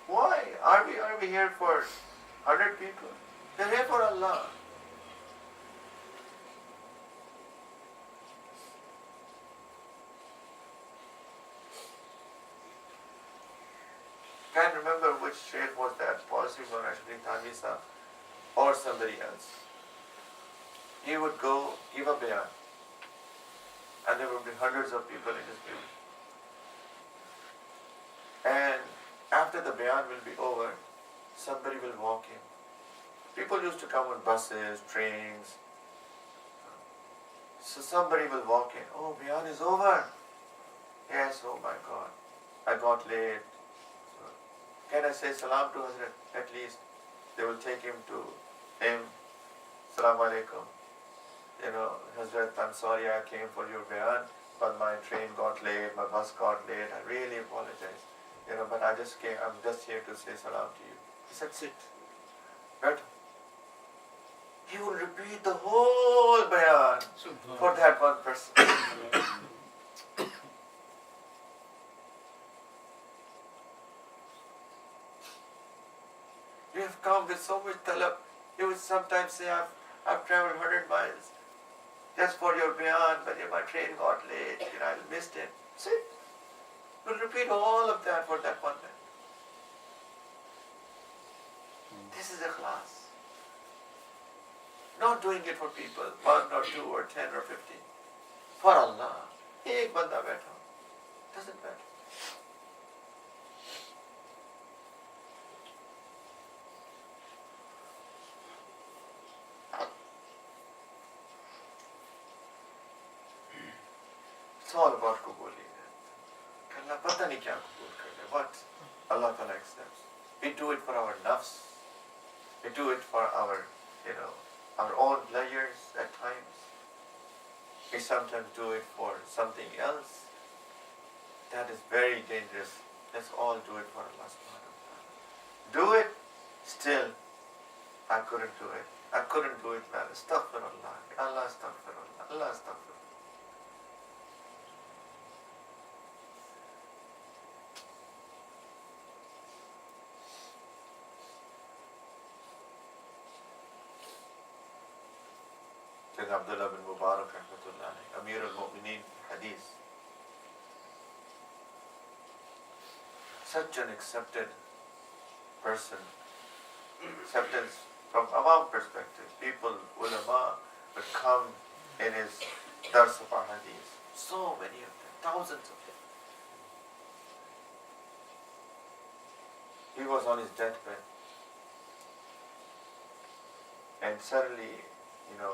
Speaker 1: Why? Are we here for 100 people? We're here for Allah. Can't remember which shaykh was that, possibly actually Thanisa or somebody else. He would go give a bayan, and there would be hundreds of people in his building. And after the bayan will be over, somebody will walk in. People used to come on buses, trains. So somebody will walk in. Oh, bayan is over. Yes, oh my God. I got late. So, can I say salam to Hazrat at least? They will take him to him. Salam alaikum. Hazrat, I'm sorry I came for your bayan, but my train got late, my bus got late. I really apologize. But I just came, I'm just here to say salam to you. He said, sit. But he will repeat the whole bayan for that one person. You have come with so much talab. You would sometimes say, I've traveled 100 miles just for your bayan, but my train got late, I missed it. Sit. We'll repeat all of that for that one man. This is ikhlas. Not doing it for people, 1 or 2 or 10 or 50. For Allah. Ek banda baitha. Doesn't matter. It's all about Kubuliyat. Allah pata nahi kya Kubul kar le. What Allah Ta'ala accepts. We do it for our nafs. We do it for our, our own pleasures at times. We sometimes do it for something else. That is very dangerous. Let's all do it for Allah subhanahu wa ta'ala. Do it, still, I couldn't do it. I couldn't do it, man. Astaghfirullah. Allah astaghfirullah. Allah astaghfirullah. Sayyid Abdullah bin Mubarak rahmatullah alayhi, Amir al-Mu'mineen hadith. Such an accepted person, acceptance from Awam perspective. People, ulama, would come in his dars of hadith. So many of them, thousands of them. He was on his deathbed. And suddenly, he was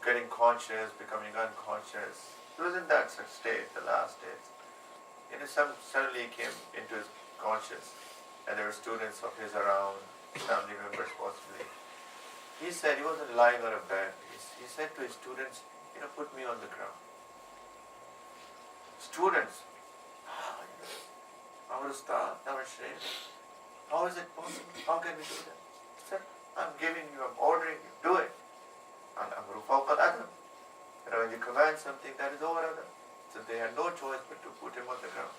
Speaker 1: getting conscious, becoming unconscious. He was in that state, the last stage. Suddenly he came into his conscious, and there were students of his around, family members possibly. He said, he wasn't lying on a bed. He said to his students, put me on the ground. Students, our ustad, our shaykh, how is it possible? How can we do that? He said, I'm ordering you, do it. Al-amru fawqa al-adam. When you command something, that is over adam. So they had no choice but to put him on the ground.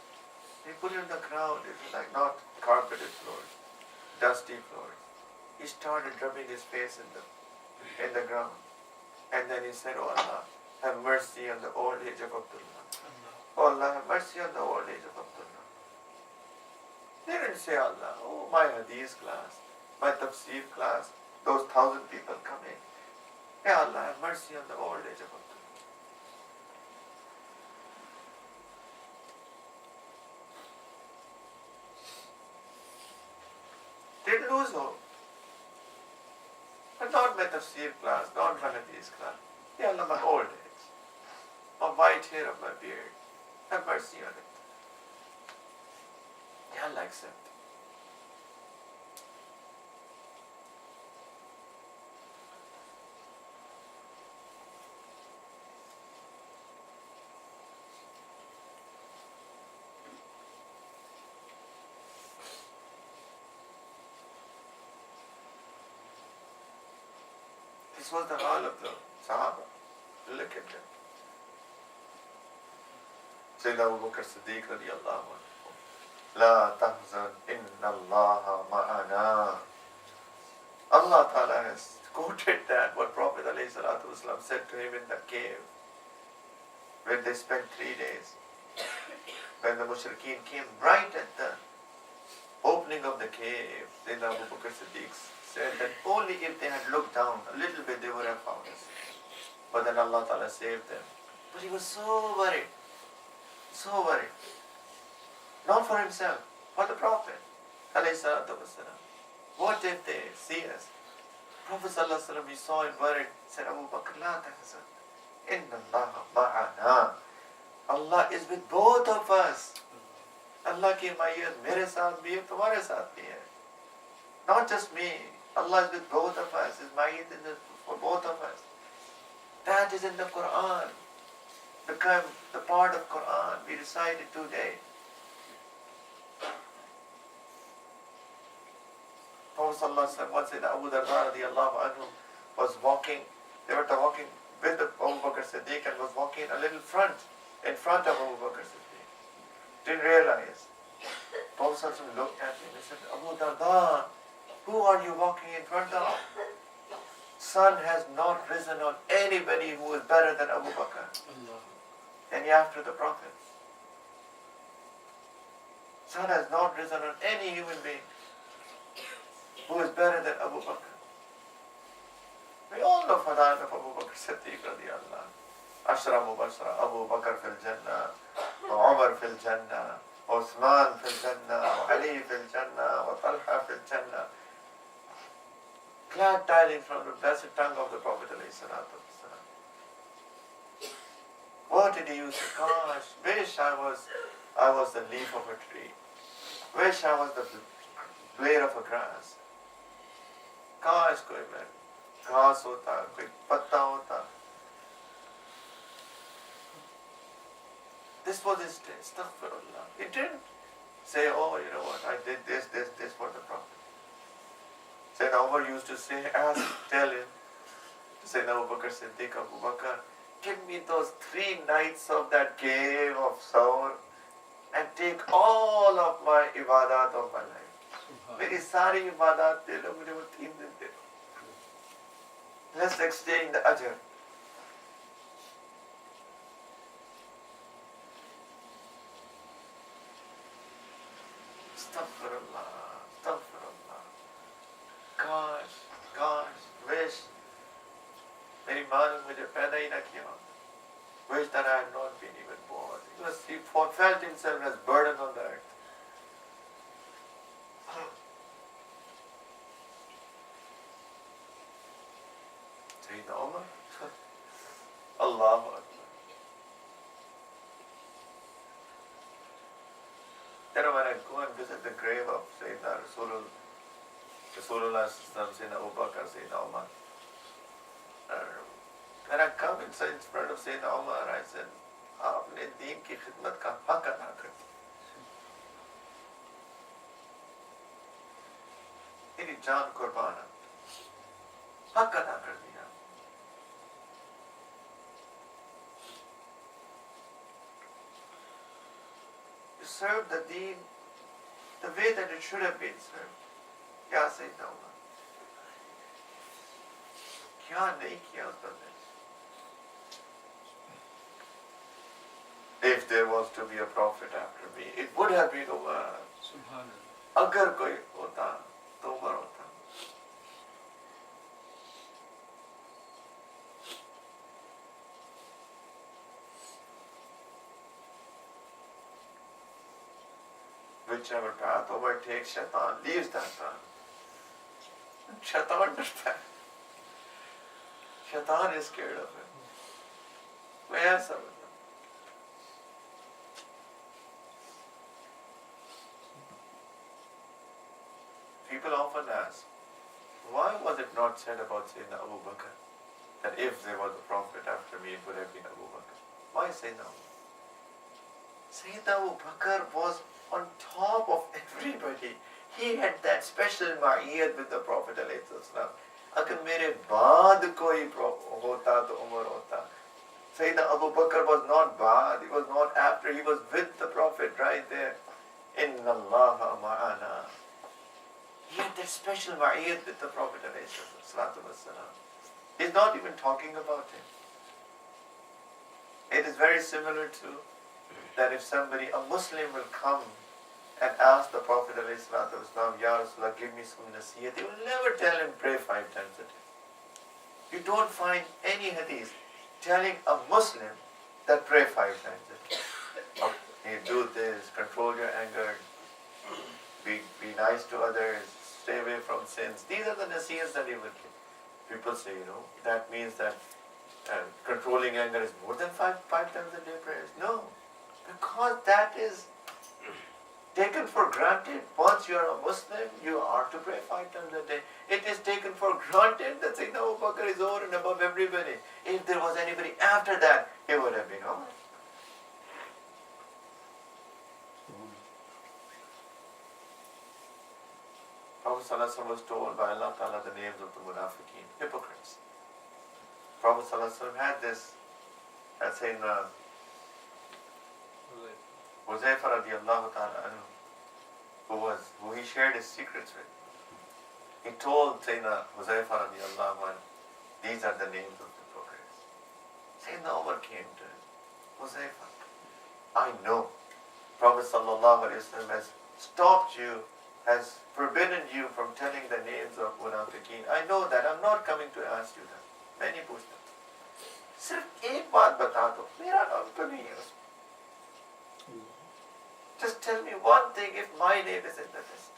Speaker 1: He put him on the ground. It was like not carpeted floors, dusty floors. He started rubbing his face in the ground. And then he said, Oh Allah, have mercy on the old age of Abdullah. Oh Allah, have mercy on the old age of Abdullah. They didn't say Allah, oh my hadith class, my tafsir class, those 1,000 people coming. Hey Allah, have mercy on the old age of Abdullah. Didn't lose hope. But not my tafsir class, not my hadith class. Ya Allah, my old age, my white hair of my beard, have mercy on it. Ya Allah, accept. This was the hall of the Sahaba. Look at them. Sayyidina Abu Bakr Siddiq radiyallahu anhu. La tahzan inna allaha ma'ana. Allah Ta'ala has quoted that, what Prophet ﷺ said to him in the cave, when they spent 3 days. When the mushrikeen came right at the opening of the cave, Sayyidina Abu Bakr Siddiq said that only if they had looked down a little bit they would have found us. But then Allah Ta'ala saved them. But he was so worried. So worried. Not for himself, for the Prophet. What if they see us? Prophet ﷺ, he saw him worried, said, Abu Bakr, la tahzan. Inna allaha ma'ana. Allah is with both of us. Allah ki mayyat mere saath bhi hai, tumhare saath bhi hai. Not just me. Allah is with both of us. His mayyat is for both of us. That is in the Quran. The part of Quran we recited today. Prophet ﷺ, once in Abu Darda radiallahu anhu was walking, they were walking with Abu Bakr Siddiq and was walking a little in front of Abu Bakr Siddiq. Didn't realize. Prophet ﷺ looked at him and said, Abu Darda, who are you walking in front of? Sun has not risen on anybody who is better than Abu Bakr. Any after the Prophet. Sun has not risen on any human being who is better than Abu Bakr. We all know Fadail of Abu Bakr Siddiq radiallahu. Ashra Mubashra, Abu Bakr fil Jannah, Umar fil Jannah, Uthman fil Jannah, Ali fil Jannah, Talha fil Jannah. glad tidings from the blessed tongue of the Prophet ﷺ. What did he use? Gosh, wish I was the leaf of a tree. Wish I was the blade of a grass. Gosh, koi घास होता, कोई पत्ता होता. This was his day. Astaghfirullah. He didn't say, oh, you know what, I did this for the Prophet. Sayyidina Umar used to say, tell him, to Sayyidina Abu Bakr Siddiq, Abu Bakr, give me those 3 nights of that cave of Saur and take all of my ibadat of my life. Meri sari ibadat de lo, mujhe wo 3 din de lo. Let's exchange the ajr. Astaghfirullah, astaghfirullah. Gosh, wish मेरी माँ ने मुझे पैदा ही ना किया होता. Wish that I had not been even born. He felt himself as burden on the earth. Sayyidina Umar, Allahu Akbar. Then when I go and visit the grave of Sayyidina Rasulullah, Sayyidina Abu Bakr, Sayyidina Umar, when I come inside in front of Sayyidina Umar, I said, आपने दीन की खिदमत का हक अदा कर दिया. मेरी जान कुर्बान, हक अदा कर दिया. You serve the deen the way that it should have been served. क्या Sayyidina Umar? क्या नहीं किया उस बंदे? If there was to be a prophet after me, it would have been Umar. अगर कोई होता तो उमर होता. Whichever path overtakes Shaitan, leaves that path. Shaitan डरता है. Shaitan is scared of him. मैं ऐसा बता. People often ask, why was it not said about Sayyidina Abu Bakr that if there was a prophet after me, it would have been Abu Bakr? Why Sayyidina Abu Bakr? Sayyidina Abu Bakr was on top of everybody. He had that special ma'iyat with the Prophet ﷺ. अगर मेरे बाद कोई होता तो उमर होता. Sayyidina Abu Bakr was not bad, he was not after, he was with the Prophet right there. Inna Allaha ma'ana. He had that special ma'iyat with the Prophet ﷺ. He's not even talking about him. It is very similar to that if somebody, a Muslim will come and ask the Prophet ﷺ, Ya Rasulullah, give me some nasiyat, he will never tell him pray 5 times a day. You don't find any hadith telling a Muslim that pray 5 times a day. You do this, control your anger, be nice to others, stay away from sins. These are the nasiyas that he will give. People say, that means that controlling anger is more than five times a day prayers. No, because that is taken for granted. Once you are a Muslim, you are to pray 5 times a day. It is taken for granted that Sayyidina Abu Bakr is over and above everybody. If there was anybody after that, he would have been over. Prophet ﷺ was told by Allah Ta'ala the names of the munafiqeen, hypocrites. Prophet ﷺ had this, as saying, Huzaifa radiallahu ta'ala anhu, who he shared his secrets with. He told Sayyidina Huzaifa radiallahu anhu, these are the names of the hypocrites. Sayyidina Umar came to him, Huzaifa, I know Prophet sallallahu alaihi wasallam has stopped you, has forbidden you from telling the names of munafiqeen. I know that. I'm not coming to ask you that. मैं नहीं पूछता. सिर्फ एक बात बता दो. मेरा नाम तो नहीं है उसमें. Just tell me one thing if my name is in the list.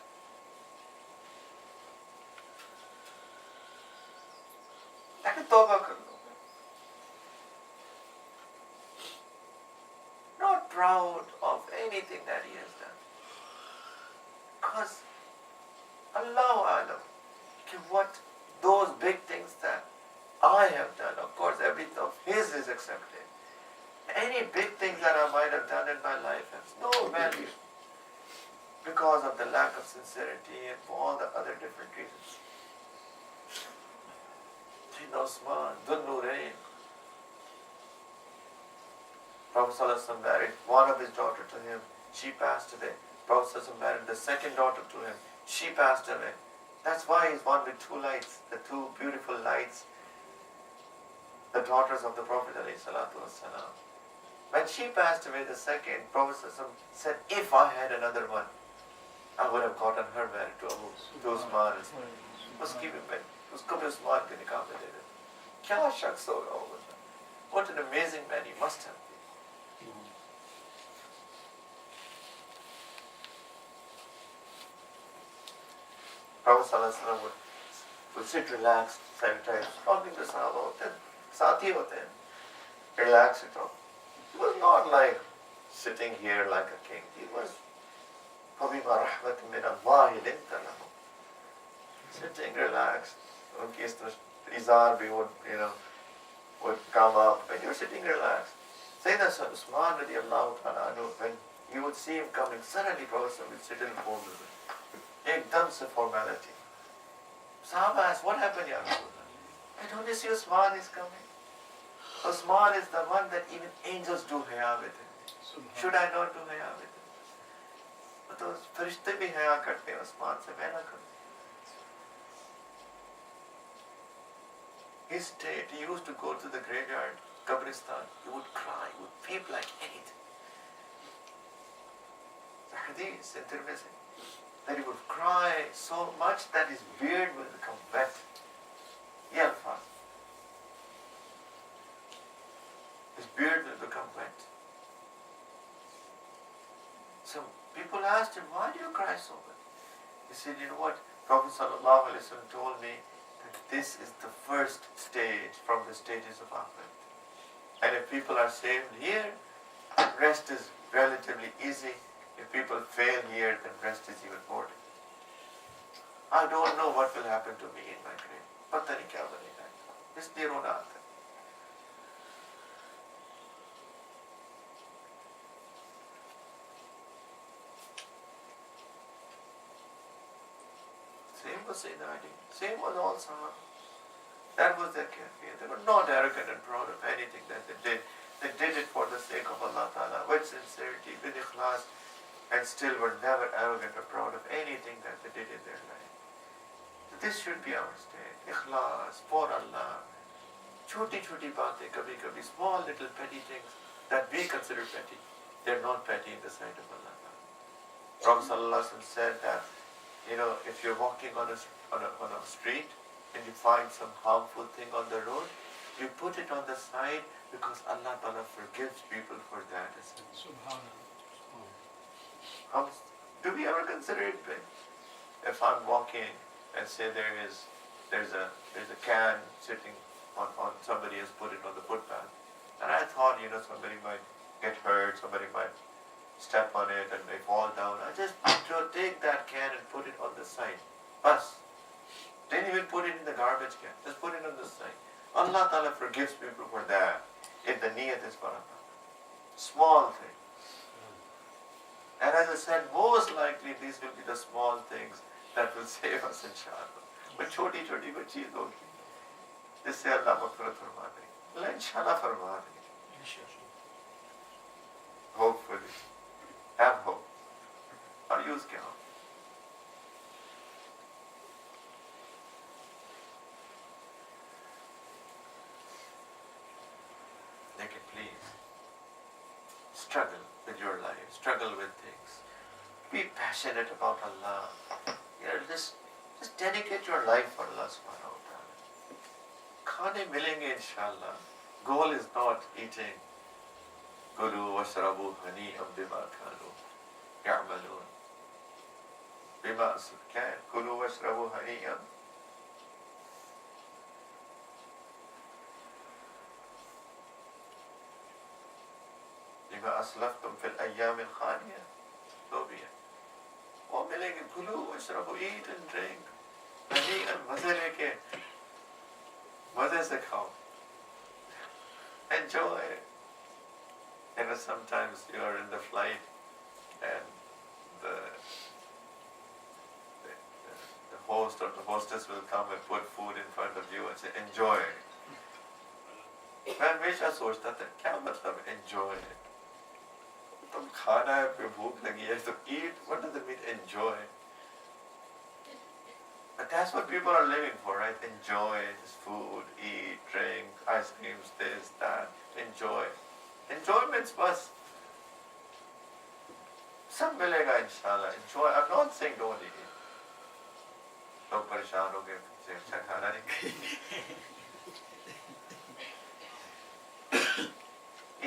Speaker 1: मैं तौबा कर लूँगा. Not proud of anything that he has done. Because Allahu Alam, what those big things that I have done, of course everything of his is accepted. Any big things that I might have done in my life has no value because of the lack of sincerity and for all the other different reasons. Sayyidina Usman, Dhun Nurain, Prophet ﷺ married one of his daughters to him. She passed away. Prophet ﷺ married the second daughter to him. She passed away. That's why he's one with two lights, the two beautiful lights, the daughters of the Prophet ﷺ. When she passed away, the second, Prophet ﷺ said, if I had another one, I would have gotten her married to Usman. उसकी भी मैं उसको भी उस्मान के निकाह में दे देता. क्या शख्स होगा वो बंदा. What an amazing man he must have been. Prophet ﷺ would sit relaxed sometimes, talking to Sahaba होते हैं, साथी होते हैं, relax it all. He was not like sitting here like a king. He was فَبِمَا رَحْمَةٍ مِّنَ اللَّهِ لِنْتَ لَهُ. Sitting relaxed. उनकी इस तरह इज़ार भी would come up when you're sitting relaxed. Sayyidina Usman radiallahu ta'ala anhu, when you would see him coming, suddenly Prophet would sit in the form of it. Ekdam se formality. Sahaba asked, what happened, Ya Rasulullah? I don't you see Usman is coming. Usman is the one that even angels do haya with him. Should I not do haya with him? But those farishte bhi haya karte hain Usman se, main na karu. His state, he used to go to the graveyard, Qabristan, he would cry, he would weep like anything. The hadith in Tirmidhi, that he would cry so much that his beard will become wet. Yalfaz. His beard will become wet. So people asked him, why do you cry so much? He said, you know what? Prophet ﷺ told me that this is the first stage from the stages of Akhirat. And if people are saved here, rest is relatively easy. If people fail here, then rest is even more difficult. I don't know what will happen to me in my grave. पता नहीं क्या बनेगा. इसलिए रोना आता है. Same was Sayyidina Ali. Same was all Sahaba. That was their kafiyat. They were not arrogant and proud of anything that they did. They did it for the sake of Allah Ta'ala, with sincerity, with ikhlas, and still were never arrogant or proud of anything that they did in their life. This should be our state. Ikhlas, for Allah. Choti choti baatein, kabhi kabhi, small little petty things that we consider petty. They're not petty in the sight of Allah Ta'ala. Prophet Sallallahu Alaihi Wasallam said that, if you're walking on a street and you find some harmful thing on the road, you put it on the side because Allah Ta'ala forgives people for that. Do we ever consider it big? If I'm walking and say there's a can sitting on somebody has put it on the footpath, and I thought somebody might get hurt, somebody might step on it and may fall down. I just take that can and put it on the side. Bas. Didn't even put it in the garbage can. Just put it on the side. Allah Ta'ala forgives people for that if the niyat is for Allah. Small thing. And as I said, most likely these will be the small things that will save us, inshallah. But choti choti koi cheez hogi. जिससे अल्लाह मग़फ़िरत फरमा देंगे. अल्लाह इंशाल्लाह फरमा देंगे. Hopefully. Have hope. और use क्या हो? लेकिन please, struggle with your life. Struggle with things. Be passionate about Allah. Just dedicate your life for Allah subhanahu wa ta'ala. खाने मिलेंगे इंशाल्लाह. Goal is not eating. كلوا واشربوا هنيئا بما كانوا يعملون. بما كان كلوا واشربوا هنيئا. بِمَا أَسْلَفْتُمْ فِي الْأَيَّامِ الْخَالِيَةِ. So be it. وہ ملے گے کلو واشربو eat and drink ہنیئا مزے لے کے مزے سے کھاؤ enjoy. Sometimes you are in the flight and the host or the hostess will come and put food in front of you and say enjoy. میں ہمیشہ سوچتا تھا کیا مطلب enjoy. تم کھانا ہے پھر بھوک لگی ہے تو eat. What does it mean enjoy? But that's what people are living for, right? Enjoy this food, eat, drink, ice creams, this, that. Enjoy. Enjoyment's bus. سب ملے گا انشاءاللہ. Enjoy. I'm not saying don't eat. لوگ پریشان ہو گئے سے اچھا کھانا نہیں.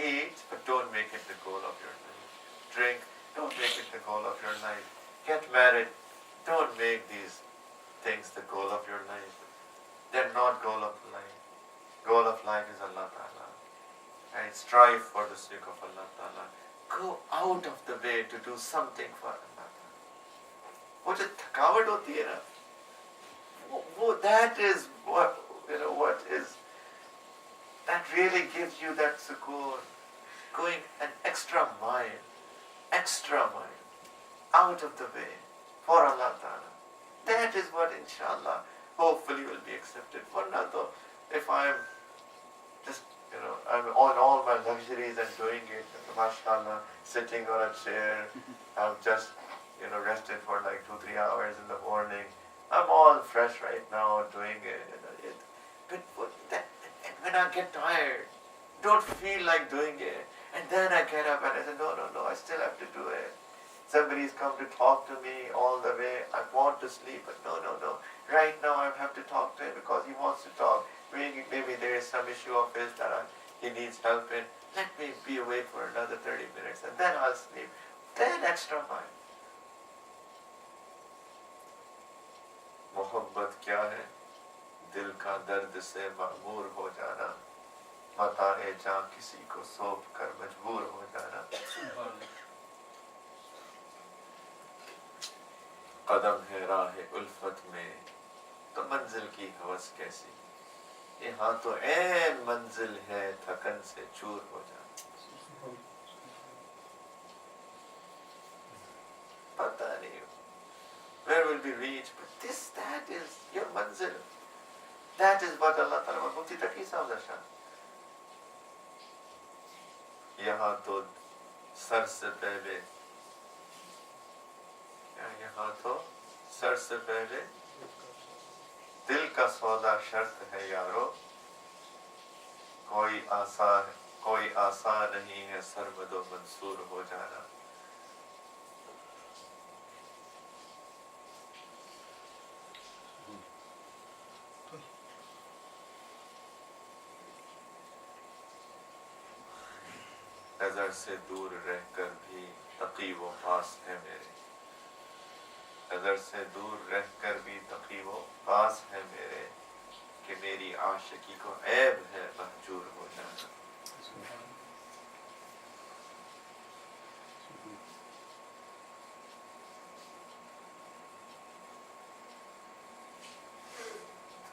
Speaker 1: Eat, but don't make it the goal of your life. Drink, don't make it the goal of your life. Get married, don't make these things the goal of your life. They're not goal of life. Goal of life is Allah Ta'ala. And strive for the sake of Allah Ta'ala. Go out of the way to do something for Allah Ta'ala. وہ جو تھکاوٹ ہوتی ہے نا, وہ that is what is, that really gives you that sukoon. Going an extra mile, out of the way for Allah Ta'ala. That is what inshallah hopefully will be accepted. Warna to, if I'm just, I'm on all my luxuries and doing it, mashallah, sitting on a chair, I've just, rested for like 2-3 hours in the morning. I'm all fresh right now doing it. But when I get tired, don't feel like doing it, and then I get up and I say, no, I still have to do it. Somebody's come to talk to me all the way. I want to sleep, but no. Right now I have to talk to him because he wants to talk. Maybe there is some issue of his that he needs help in. Let me be awake for another 30 minutes and then I'll sleep. Then extra mile. محبت کیا ہے؟ دل کا درد سے معمور ہو جانا, متاع جاں کسی کو سونپ کر مجبور ہو جانا. قدم ہے راہ الفت میں تو منزل کی ہوس کیسی, یہاں تو عین منزل ہے تھکن سے چور ہو جانا. پتہ نہیں where will we reach, but that is your manzil. That is what Allah Ta'ala, Mufti Taqi Sahib Darshan. یہاں تو سر سے پہلے دل کا سودا شرط ہے یارو, کوئی آسان نہیں ہے سرمد و منصور ہو جانا. نظر سے دور رہ کر بھی تقی و پاس ہے میرے, نظر سے دور رہ کر بھی تقی و پاس ہے میرے, کہ میری عاشقی کو عیب ہے مہجور ہو جانا.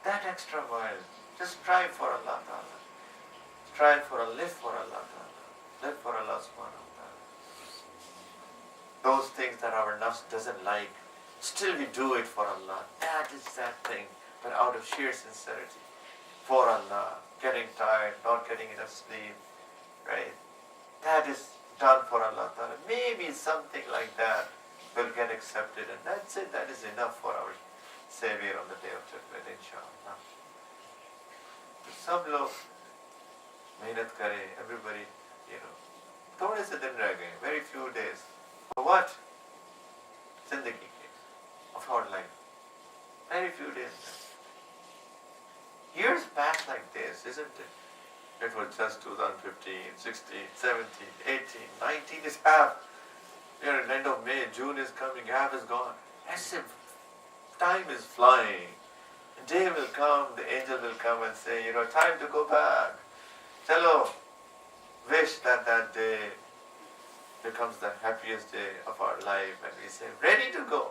Speaker 1: That extra mile, just strive for Allah Ta'ala. Strive for a live for Allah Ta'ala. Live for Allah subhanahu wa ta'ala. Those things that our nafs doesn't like, still we do it for Allah. That is that thing, but out of sheer sincerity. For Allah, getting tired, not getting enough sleep, right? That is done for Allah ta'ala. Maybe something like that will get accepted, and that's it. That is enough for our Savior on the day of judgment, inshallah. Sab log mehnat kare, everybody, تھوڑے سے دن رہ گئے, very few days. For what? زندگی کے, of our life. Very few days. Years back like this, isn't it? It was just 2015, 16, 17, 18, 19 is half. We are at the end of May, June is coming, half is gone. As if time is flying. A day will come, the angel will come and say, time to go back. Chalo. Wish that day becomes the happiest day of our life, and we say, ready to go.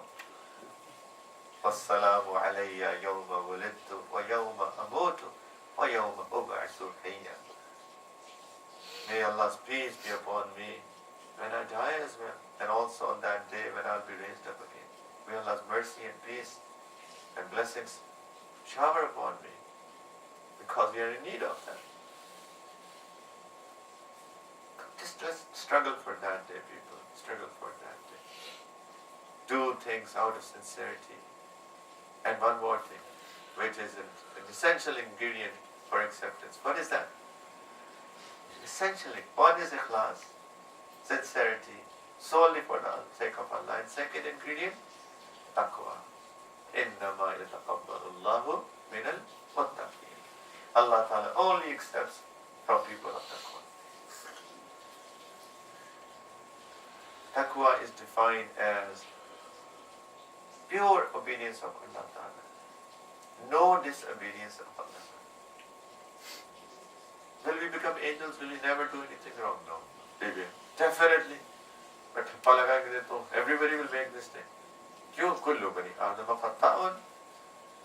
Speaker 1: وَالسَّلَامُ عَلَيَّ يَوْمَ وُلِدْتُ وَيَوْمَ أَمُوتُ وَيَوْمَ أُبْعَثُ حَيًّا. May Allah's peace be upon me when I die as well, and also on that day when I'll be raised up again. May Allah's mercy and peace and blessings shower upon me, because we are in need of that. Just let's struggle for that day, people. Struggle for that day. Do things out of sincerity. And one more thing, which is an essential ingredient for acceptance. What is that? Essentially, one is ikhlas, sincerity, solely for the sake of Allah. And second ingredient, taqwa. إِنَّمَا يَتَقَبَّلُ اللَّهُ مِنَ الْمُتَّقِينَ. Allah Ta'ala only accepts from people of taqwa. Taqwa is defined as pure obedience of Allah Ta'ala. No disobedience of Allah. Will we become angels? Will we never do anything wrong? No. They will. Definitely. But everybody will make mistake.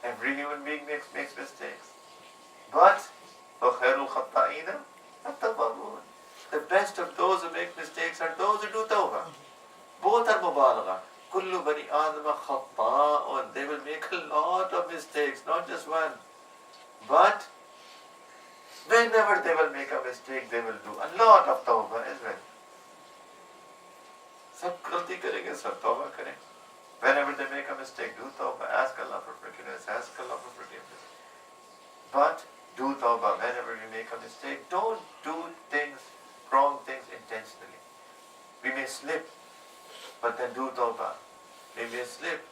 Speaker 1: Every human being makes mistakes. But the best of those who make mistakes are those who do tawbah. Both are mubalagha. Kullu bani adama khatta'un. They will make a lot of mistakes, not just one. But whenever they will make a mistake, they will do a lot of tawbah as well. Sab galti karenge, sab tawbah kare. Whenever they make a mistake, do tawbah. Ask Allah for forgiveness. Ask Allah for forgiveness. But do tawbah whenever we make a mistake. Don't do things, wrong things intentionally. We may slip, but then do tawbah. We may slip,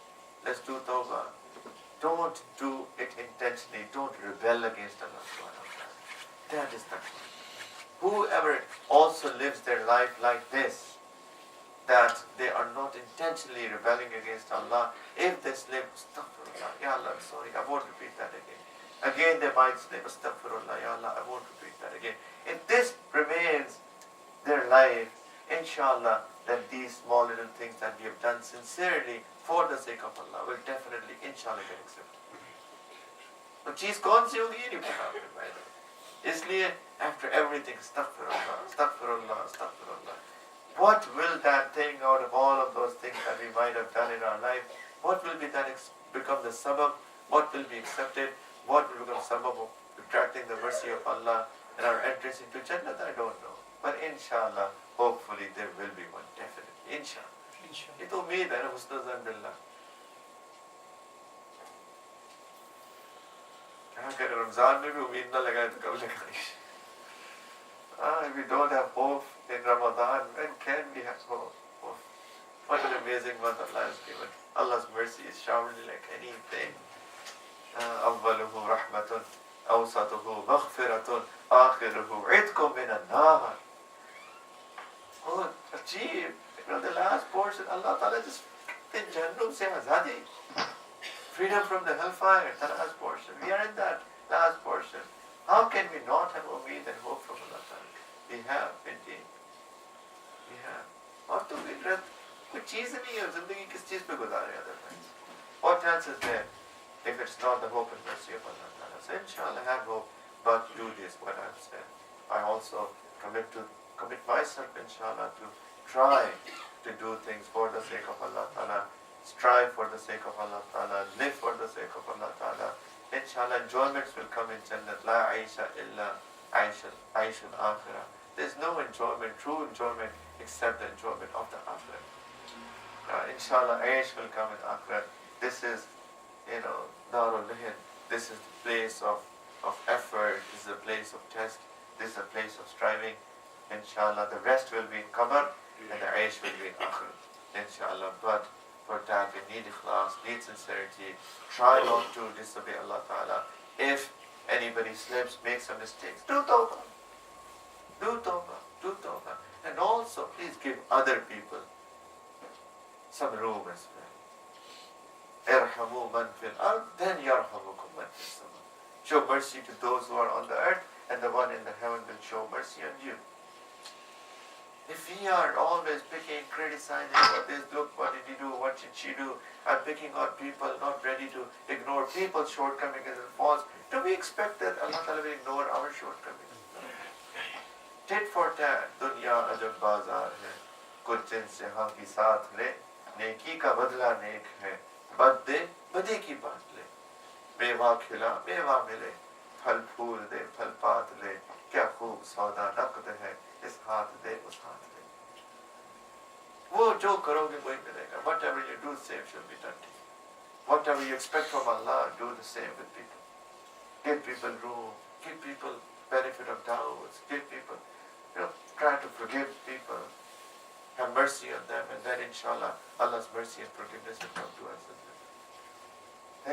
Speaker 1: let's do tawbah. Don't do it intentionally. Don't rebel against Allah. That is taqwa. Whoever also lives their life like this, that they are not intentionally rebelling against Allah, if they slip, astaghfirullah, Ya Allah, I'm sorry, I won't repeat that again. Again they might slip, astaghfirullah, Ya Allah, I won't repeat that again. If this remains their life, inshallah, then these small little things that we have done sincerely for the sake of Allah will definitely, inshallah, get accepted. तो चीज कौन सी होगी ये नहीं पता आपने भाई. इसलिए after everything, astaghfirullah, astaghfirullah, astaghfirullah. What will that thing out of all of those things that we might have done in our life, what will be that become the sabab? What will be accepted? What will become sabab of attracting the mercy of Allah and our entrance into Jannah? I don't know. But inshallah, hopefully there will be one, definitely. Inshallah. ये तो उम्मीद है ना, हुस्न ज़न बिल्लाह. क्या करें, रमजान में भी उम्मीद ना लगाए तो कब लगाएंगे? If we don't have hope in Ramadan, when can we have hope? What an amazing month Allah has given. Allah's mercy is showered like anything. أوله رحمة أوسطه مغفرة آخره عتق من النار. Oh, achieve. The last portion, Allah Ta'ala just in Jannum se azadi. Freedom from the hellfire, the last portion. We are in that last portion. How can we not have umeed and hope from Allah Ta'ala? We have, indeed. We have. और तो भी कोई चीज़ नहीं है, ज़िंदगी किस चीज़ पे गुजारे otherwise? What else is there if it's not the hope and mercy of Allah Ta'ala? So inshallah have hope, but do this, what I've said. I also commit myself, inshallah, to try to do things for the sake of Allah Ta'ala, strive for the sake of Allah Ta'ala, live for the sake of Allah Ta'ala. Inshallah, enjoyments will come in Jannah. La aisha illa aisha al-akhirah. There's no enjoyment, true enjoyment, except the enjoyment of the akhirah. Inshallah, aish will come in akhirah. This is, Darul Lihin. This is the place of effort. This is a place of test. This is a place of striving. Inshallah, the rest will be in qabr and the aish will be in akhirah. Inshallah, but for that we need ikhlas, need sincerity. Try not to disobey Allah Ta'ala. If anybody slips, makes some mistakes, do tawbah. Do tawbah. Do tawbah. And also, please give other people some room as well. Irhamu man fil ard, then yarhamukum man fis sama. Show mercy to those who are on the earth, and the one in the heaven will show mercy on you. If we are always picking, criticizing, what this, look, what did he do, what did she do, and picking on people, not ready to ignore people's shortcomings and faults, do we expect that Allah Ta'ala will ignore our shortcomings? tit for tat, दुनिया अजब बाजार है, कुछ जिनसे हाँ की साथ ले, नेकी का बदला नेक है, बद दे, बदे की बात ले, मेवा खिला, मेवा मिले, फल फूल दे, फल पात ले, क्या खूब सौदा नकद है, इस हाथ दे, उस हाथ दे. वो जो करोगे वही मिलेगा. Whatever you do, same shall be done to you. Whatever you expect from Allah, do the same with people. Give people room, give people benefit of doubts, give people, try to forgive people, have mercy on them, and then inshallah, Allah's mercy and forgiveness will come to us.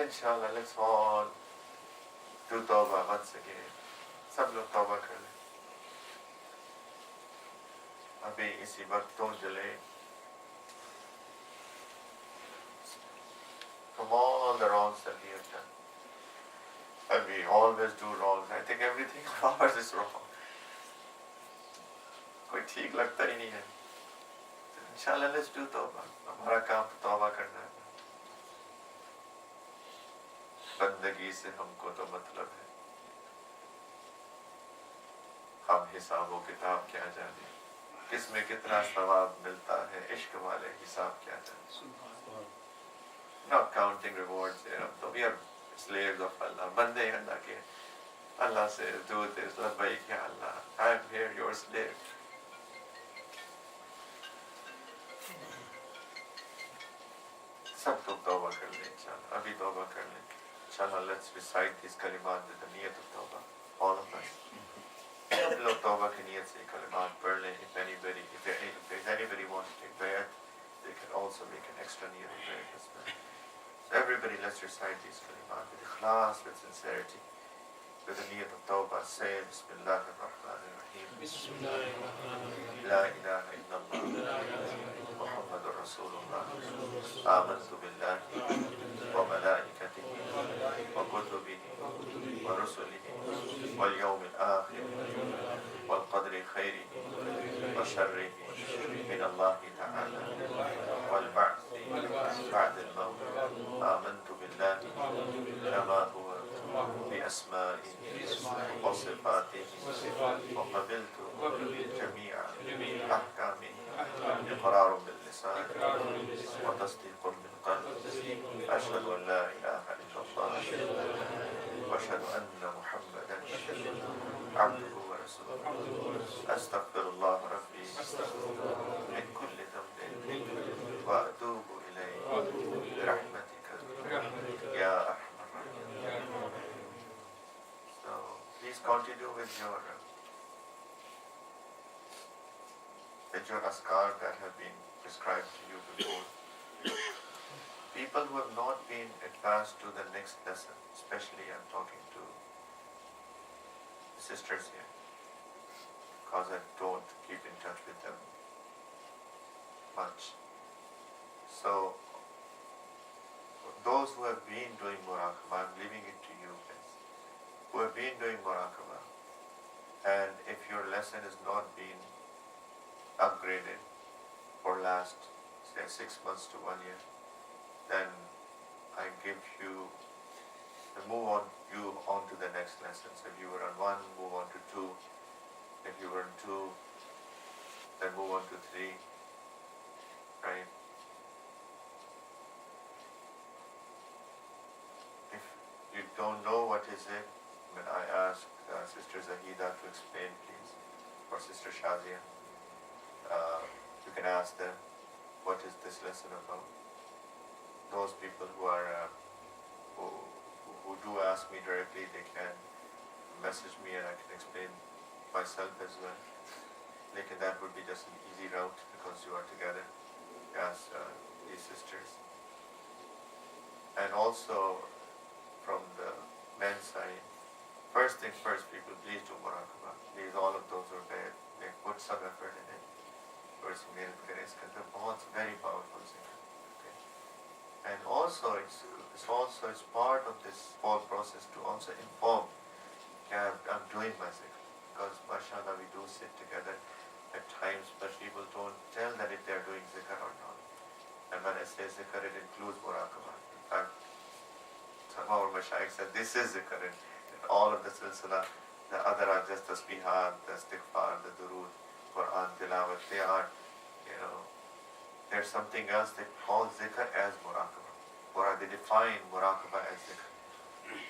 Speaker 1: Inshallah, let's all do tawbah once again. सब लोग तौबा कर लें. अभी इसी वक्त तो जले. From all the wrongs that we have done. And we always do wrong. I think everything of ours is wrong. कोई ठीक लगता ही नहीं है. इंशाल्लाह let's do तौबा. हमारा काम तो तौबा करना है. बंदगी से हमको तो मतलब है. हम हिसाबो किताब क्या जाने. किसमें कितना सवाब मिलता है. इश्क वाले हिसाब क्या जाने. Not counting rewards here. So we are slaves of Allah. Bande Allah ke. Allah says, do this. Labbaik ya Allah. I am here, your slave. सब लोग तौबा कर लें इंशाल्लाह. अभी तौबा कर लें. इंशाल्लाह let's recite these kalimat with the niyat of tawbah. All of us. सब लोग तौबा की नियत से कलिमात पढ़ लें. If anybody wants to take bayat, they can also make an extra niyat of bayat as well. So everybody, let's recite these kalimat with ikhlas, with sincerity, with the niyat of tawbah. Say Bismillah ar-Rahman ar-Rahim. La ilaha illallah. Muhammadur Rasulullah. Amantu billahi wa malaikatihi wa kutubihi wa rusulihi wal yawmil akhir wal qadri khayrihi wa sharrihi min Allah ta'ala wal ba'thi ba'da al-mawt. آمنت بالله كما هو بأسمائه وصفاته وقبلت جميع أحكامه إقرار باللسان وتصديق بالقلب. أشهد أن لا إله إلا الله وأشهد أن محمدا عبده ورسوله. أستغفر الله ربي من كل ذنب وأتوب إليه برحمتك Ya Arhamar. So please continue with your askar that have been prescribed to you before. People who have not been advanced to the next lesson, especially I'm talking to the sisters here, because I don't keep in touch with them much. So those who have been doing muraqabah, I'm leaving it to you guys, who have been doing muraqabah, and if your lesson has not been upgraded for last, say, 6 months to 1 year, then I give you, move on to the next lesson. So if you were on 1, move on to 2. If you were on 2, then move on to 3, right? You don't know what is it, when I ask Sister Zahida to explain, please, or Sister Shazia, you can ask them, what is this lesson about? Those people who are who do ask me directly, they can message me and I can explain myself as well. Like that would be just an easy route because you are together as these sisters. And also, from the men's side, first things first, people, please do muraqabah. Please, all of those who are there, they put some effort in it. First, it's very powerful thing. Okay. And also, it's part of this whole process to also inform, I'm doing my zikr. Because, mashallah, we do sit together at times, but people don't tell that if they're doing zikr or not. And when I say zikr, it includes muraqabah. In fact, some of our mashayikh said this is zikr, and all of the silsila, the other are just tasbihat, the istighfar, the durood, Quran, tilawat, they are, you know, there's something else they call zikr as muraqabah. Or they define muraqabah as zikr.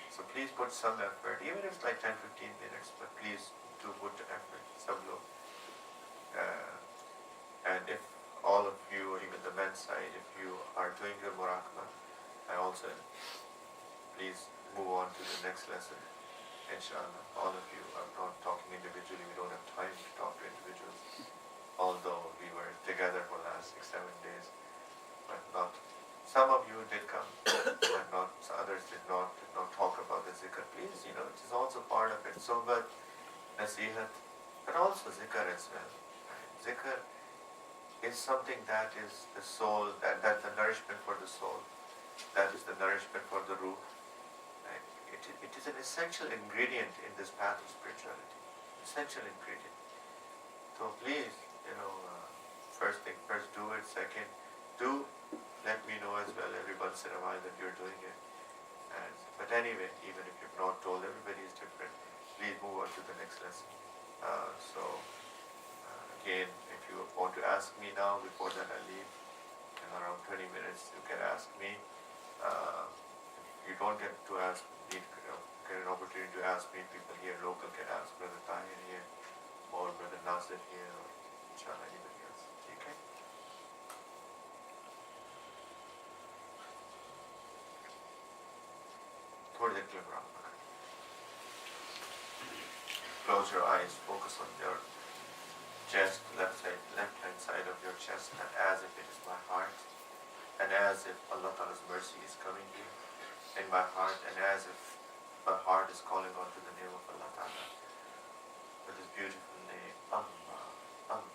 Speaker 1: So please put some effort, even if it's like 10-15 minutes, but please do put effort, some low. And if all of you, or even the men's side, if you are doing your muraqabah, I also please move on to the next lesson. Inshallah, all of you are not talking individually. We don't have time to talk to individuals. Although we were together for the last 6-7 days, but not. Some of you did come, but not others did not talk about the zikr. Please, it is also part of it. Sohbat, nasihat, but also zikr as well. Zikr is something that is the soul, that's the nourishment for the soul. That is the nourishment for the ruh. It is an essential ingredient in this path of spirituality. Essential ingredient. So please, first thing first, do it. Second, do let me know as well every once in a while that you're doing it. But anyway, even if you've not told, everybody is different. Please move on to the next lesson. Again, if you want to ask me now, before that I leave, in around 20 minutes, you can ask me. If you don't get to ask, get an opportunity to ask me, people here local can ask Brother Tahir here, or Brother Nasir here, or inshallah anybody else. Okay? थोड़ी देर के लिए आराम करें. Close your eyes, focus on your chest, left hand side of your chest, and as if it is my heart, and as if Allah Ta'ala's mercy is coming in my heart, and as if my heart is calling on to the name of Allah Ta'ala with His beautiful name, Allah, Allah.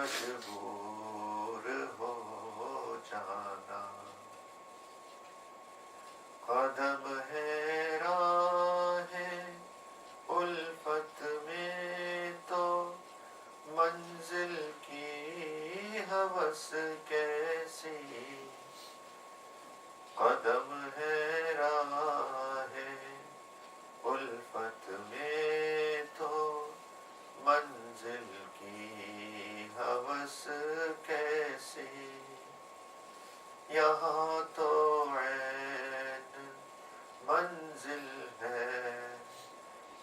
Speaker 1: मजबूर हो जाना। कदम है राहे उल्फत में तो मंजिल की हवस कैसी। कदम है राहे उल्फत में तो मंजिल की हवस कैसी। यहाँ तो ऐन मंजिल है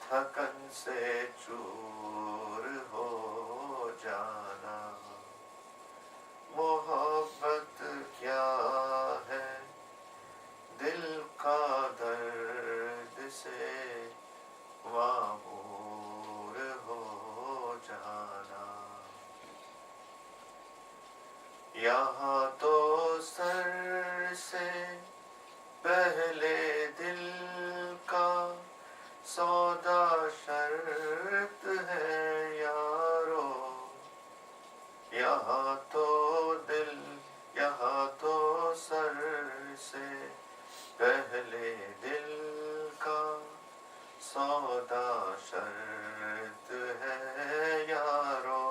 Speaker 1: थकन से चूर हो जाना। मोहब्बत क्या है दिल का दर्द से मामूर हो जाना। यहाँ तो सर से पहले दिल का सौदा शर्त है यारो। यहाँ तो सर से पहले दिल का सौदा शर्त है यारो।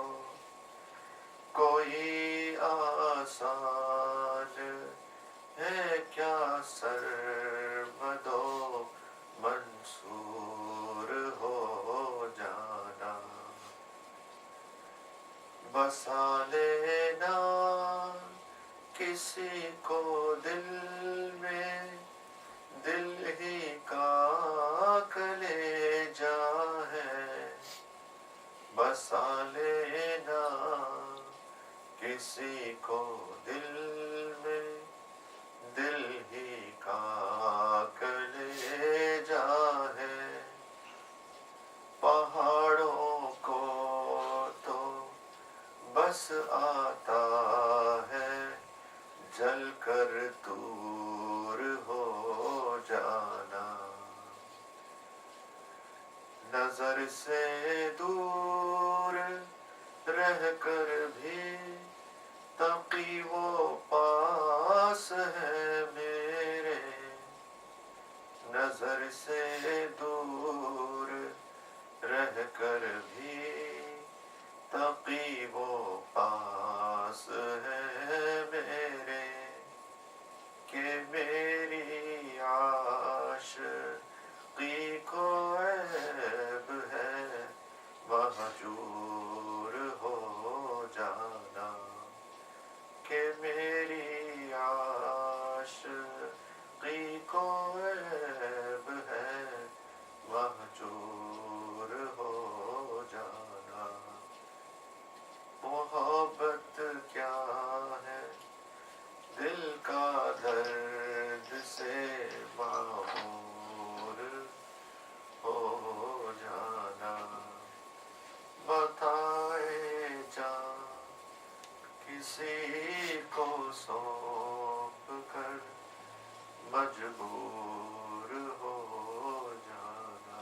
Speaker 1: कोई आसान है क्या सरमदो मंसूर हो जाना। बसा लेना किसी को दिल में दिल ही का कलेजा है। बसा लेना किसी को दिल में दिल ही का कलेजा है। पहाड़ों को तो बस आता है जलकर दूर हो जाना। नजर से दूर रहकर भी तकी वो पास है मेरे। नजर से दूर रहकर भी तकी वो पास है मेरे। कि मेरी आशिकी को ऐब है महजूर हो जाना। कि मेरी आशिकी को ऐब है महजूर हो जाना। मोहब्बत क्या है दिल का दर्द से मामूर हो जाना। बताए जा किसी को सौंप कर मजबूर हो जाना।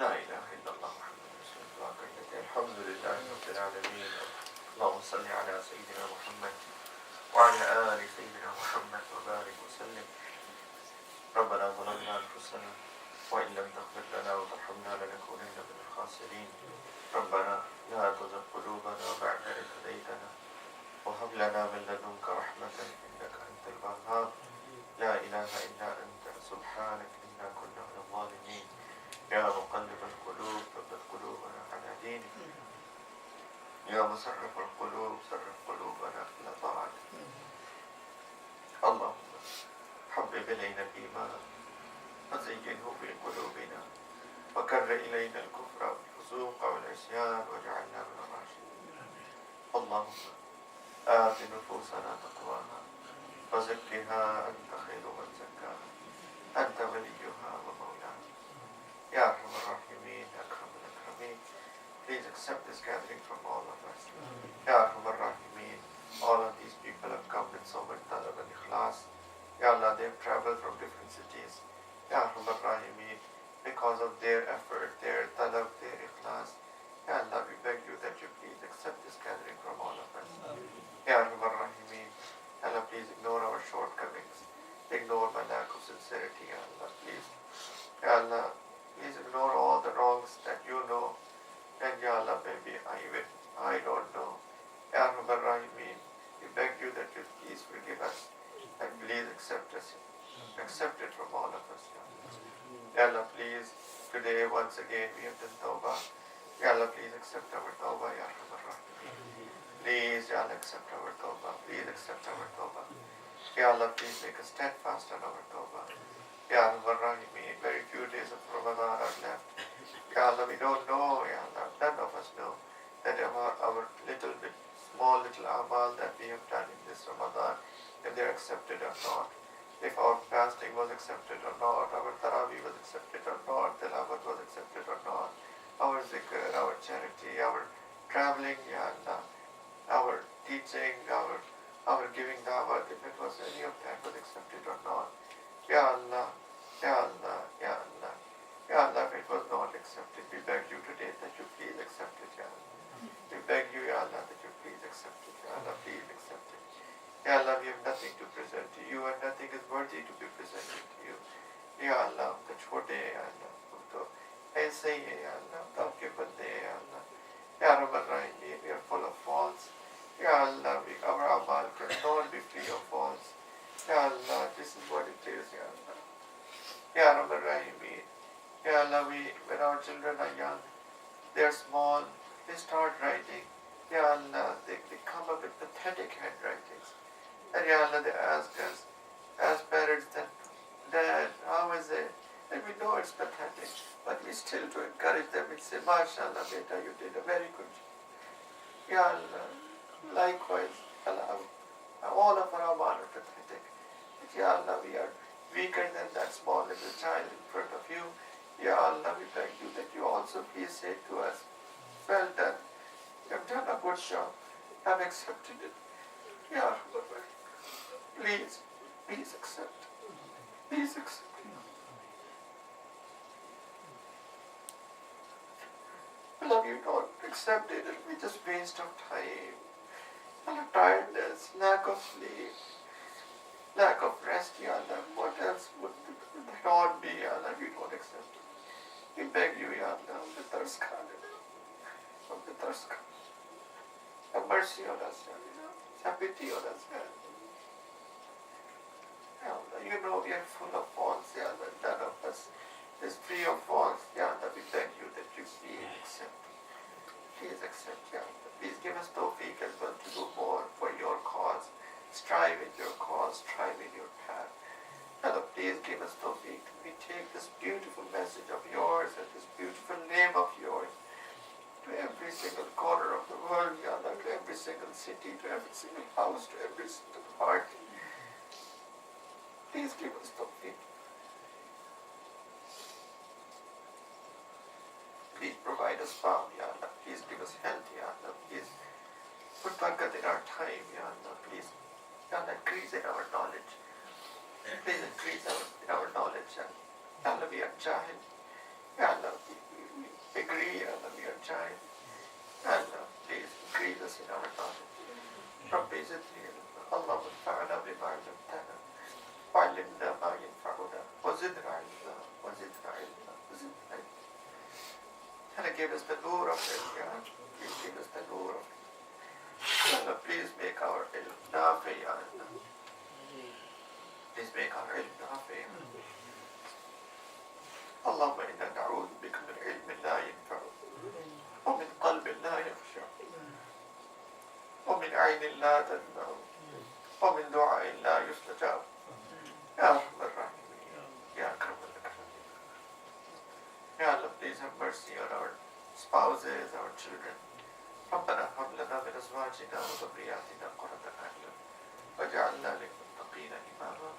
Speaker 1: لا إله إلا الله محمد رسول الله الحمد لله رب العالمين. اللهم صل على سيدنا محمد وعلى آل سيدنا محمد وبارك وسلم. ربنا ظلمنا أنفسنا وإن لم تغفر لنا وترحمنا لنكونن من الخاسرين. ربنا لا تزغ قلوبنا بعد إذ هديتنا وهب لنا من لدنك رحمة إنك أنت الوهاب. لا إله إلا أنت سبحانك إنا كنا من الظالمين. يا مقلب القلوب ثبت قلوبنا على دينك. يا مصرف القلوب صرف قلوبنا إلى طاعتك. اللهم حبب إلينا الإيمان وزينه في قلوبنا وكر إلينا الكفر والفسوق والعصيان واجعلنا من الراشدين. اللهم آت نفوسنا تقواها وزكها أنت خير من زكاها أنت وليها ومولاها يا أرحم الراحمين يا أكرم الأكرمين. Please accept this gathering from all of us. Ya Arhamar Rahimeen, all of these people have come with so much talab and ikhlas. Ya Allah, they have traveled from different cities. Ya Arhamar Rahimeen, because of their effort, their talab, their ikhlas. Ya Allah, we beg you that you please accept this gathering from all of us. Ya Arhamar Rahimeen, Allah, please ignore our shortcomings. Ignore my lack of sincerity, Ya Allah, please. Ya Allah, please ignore all the wrongs that you know. And Ya Allah, maybe I don't know. Ya Arhamar Rahimeen, we beg you that you please forgive us and please accept us. Accept it from all of us. Ya Allah, please, today once again we have done tawbah. Ya Allah, please accept our tawbah, Ya Arhamar Rahimeen. Please, Ya Allah, accept our tawbah. Please accept our tawbah. Ya Allah, please make us steadfast on our tawbah. Ya Arhamar Rahimeen, very few days of Ramadan are left. Ya Allah, we don't know, Ya Allah, none of us know that our little bit, small little amal that we have done in this Ramadan, if they're accepted or not. If our fasting was accepted or not, our tarawih was accepted or not, tilawat was accepted or not, our zikr, our charity, our traveling, Ya Allah, our teaching, our giving dawah, if it was any of that was accepted or not. Ya Allah, Ya Allah, Ya Allah. Ya Allah, if it was not accepted, we beg you today that you please accept it, Ya Allah. We beg you, Ya Allah, that you please accept it, Ya Allah, please accept it. Ya Allah, we have nothing to present to you and nothing is worthy to be presented to you. Ya Allah, the छोटे Ya Allah, तो ऐसे ही है Ya Allah, तो आपके बंदे हैं Ya Allah. Ya Arhamar Rahimeen, we are full of faults. Ya Allah, our amal cannot be free of faults. Ya Allah, this is what it is, Ya Allah. Ya Arhamar Rahimeen. Ya Allah, when our children are young, they are small, they start writing. Ya Allah, they come up with pathetic handwritings. And Ya Allah, they ask us, as parents, that, Dad, how is it? And we know it's pathetic, but we still to encourage them and say, MashaAllah, beta, you did a very good job. Ya Allah, likewise, Allah, all of our amal are pathetic. But Ya Allah, we are weaker than that small little child in front of you. Ya Allah, we beg you that you also please say to us, well done, you have done a good job, I've accepted it. Ya Allah, please accept. Please accept it. Allah, you don't accept it, it'll be just waste of time. Allah, tiredness, lack of sleep, lack of rest, Ya Allah, what else would it not be, Ya Allah, if you don't accept it? We beg you, Ya Allah, of the thirst, of the thirst. Have mercy on us, Ya Allah. Have pity on us, Ya Allah. You know we are full of faults, Ya Allah. None of us is free of faults, Ya Allah. We beg you that you please accept. Please accept, Ya Allah. Please give us tawfiq as well to do more for your cause. Strive in your cause, strive in your path. Allah, please give us tawfiq. We take this beautiful message of yours and this beautiful name of yours to every single corner of the world, Ya Allah, to every single city, to every single house, to every single heart. Please give us tawfiq. Please provide us farm, Ya Allah. Please give us health, Ya Allah. Please put barakat in our time, Ya Allah. Please, Ya Allah, increase in our knowledge. Please increase in our knowledge, Ya Allah. Ya Allah, we are jahil. Ya Allah, we agree, Ya Allah, we are jahil. Ya Allah, please increase us in our knowledge. Rabbi zidni ilma. Allahumma anfa'na bima 'allamtana. Wa'allimna ma yanfa'una. Wa zidna ilma. Wa zidna ilma. Wa zidna ilma. Allah, give us the nur of it, Ya Allah. Please give us the nur of it. Ya Allah, please make our ilm nafi, Ya Allah. Please make our ilm nafi, Ya Allah. Allahumma inna na'udhu bika min ilmin la yanfa'u. ومن قلب لا يخشع ومن عين لا تدمع ومن دعاء لا يستجاب يا أرحم الراحمين يا أكرم الأكرمين. Ya Allah, please have mercy on our spouses, our children. ربنا هب لنا من أزواجنا وذرياتنا قرة أعين واجعلنا للمتقين muttaqina imama.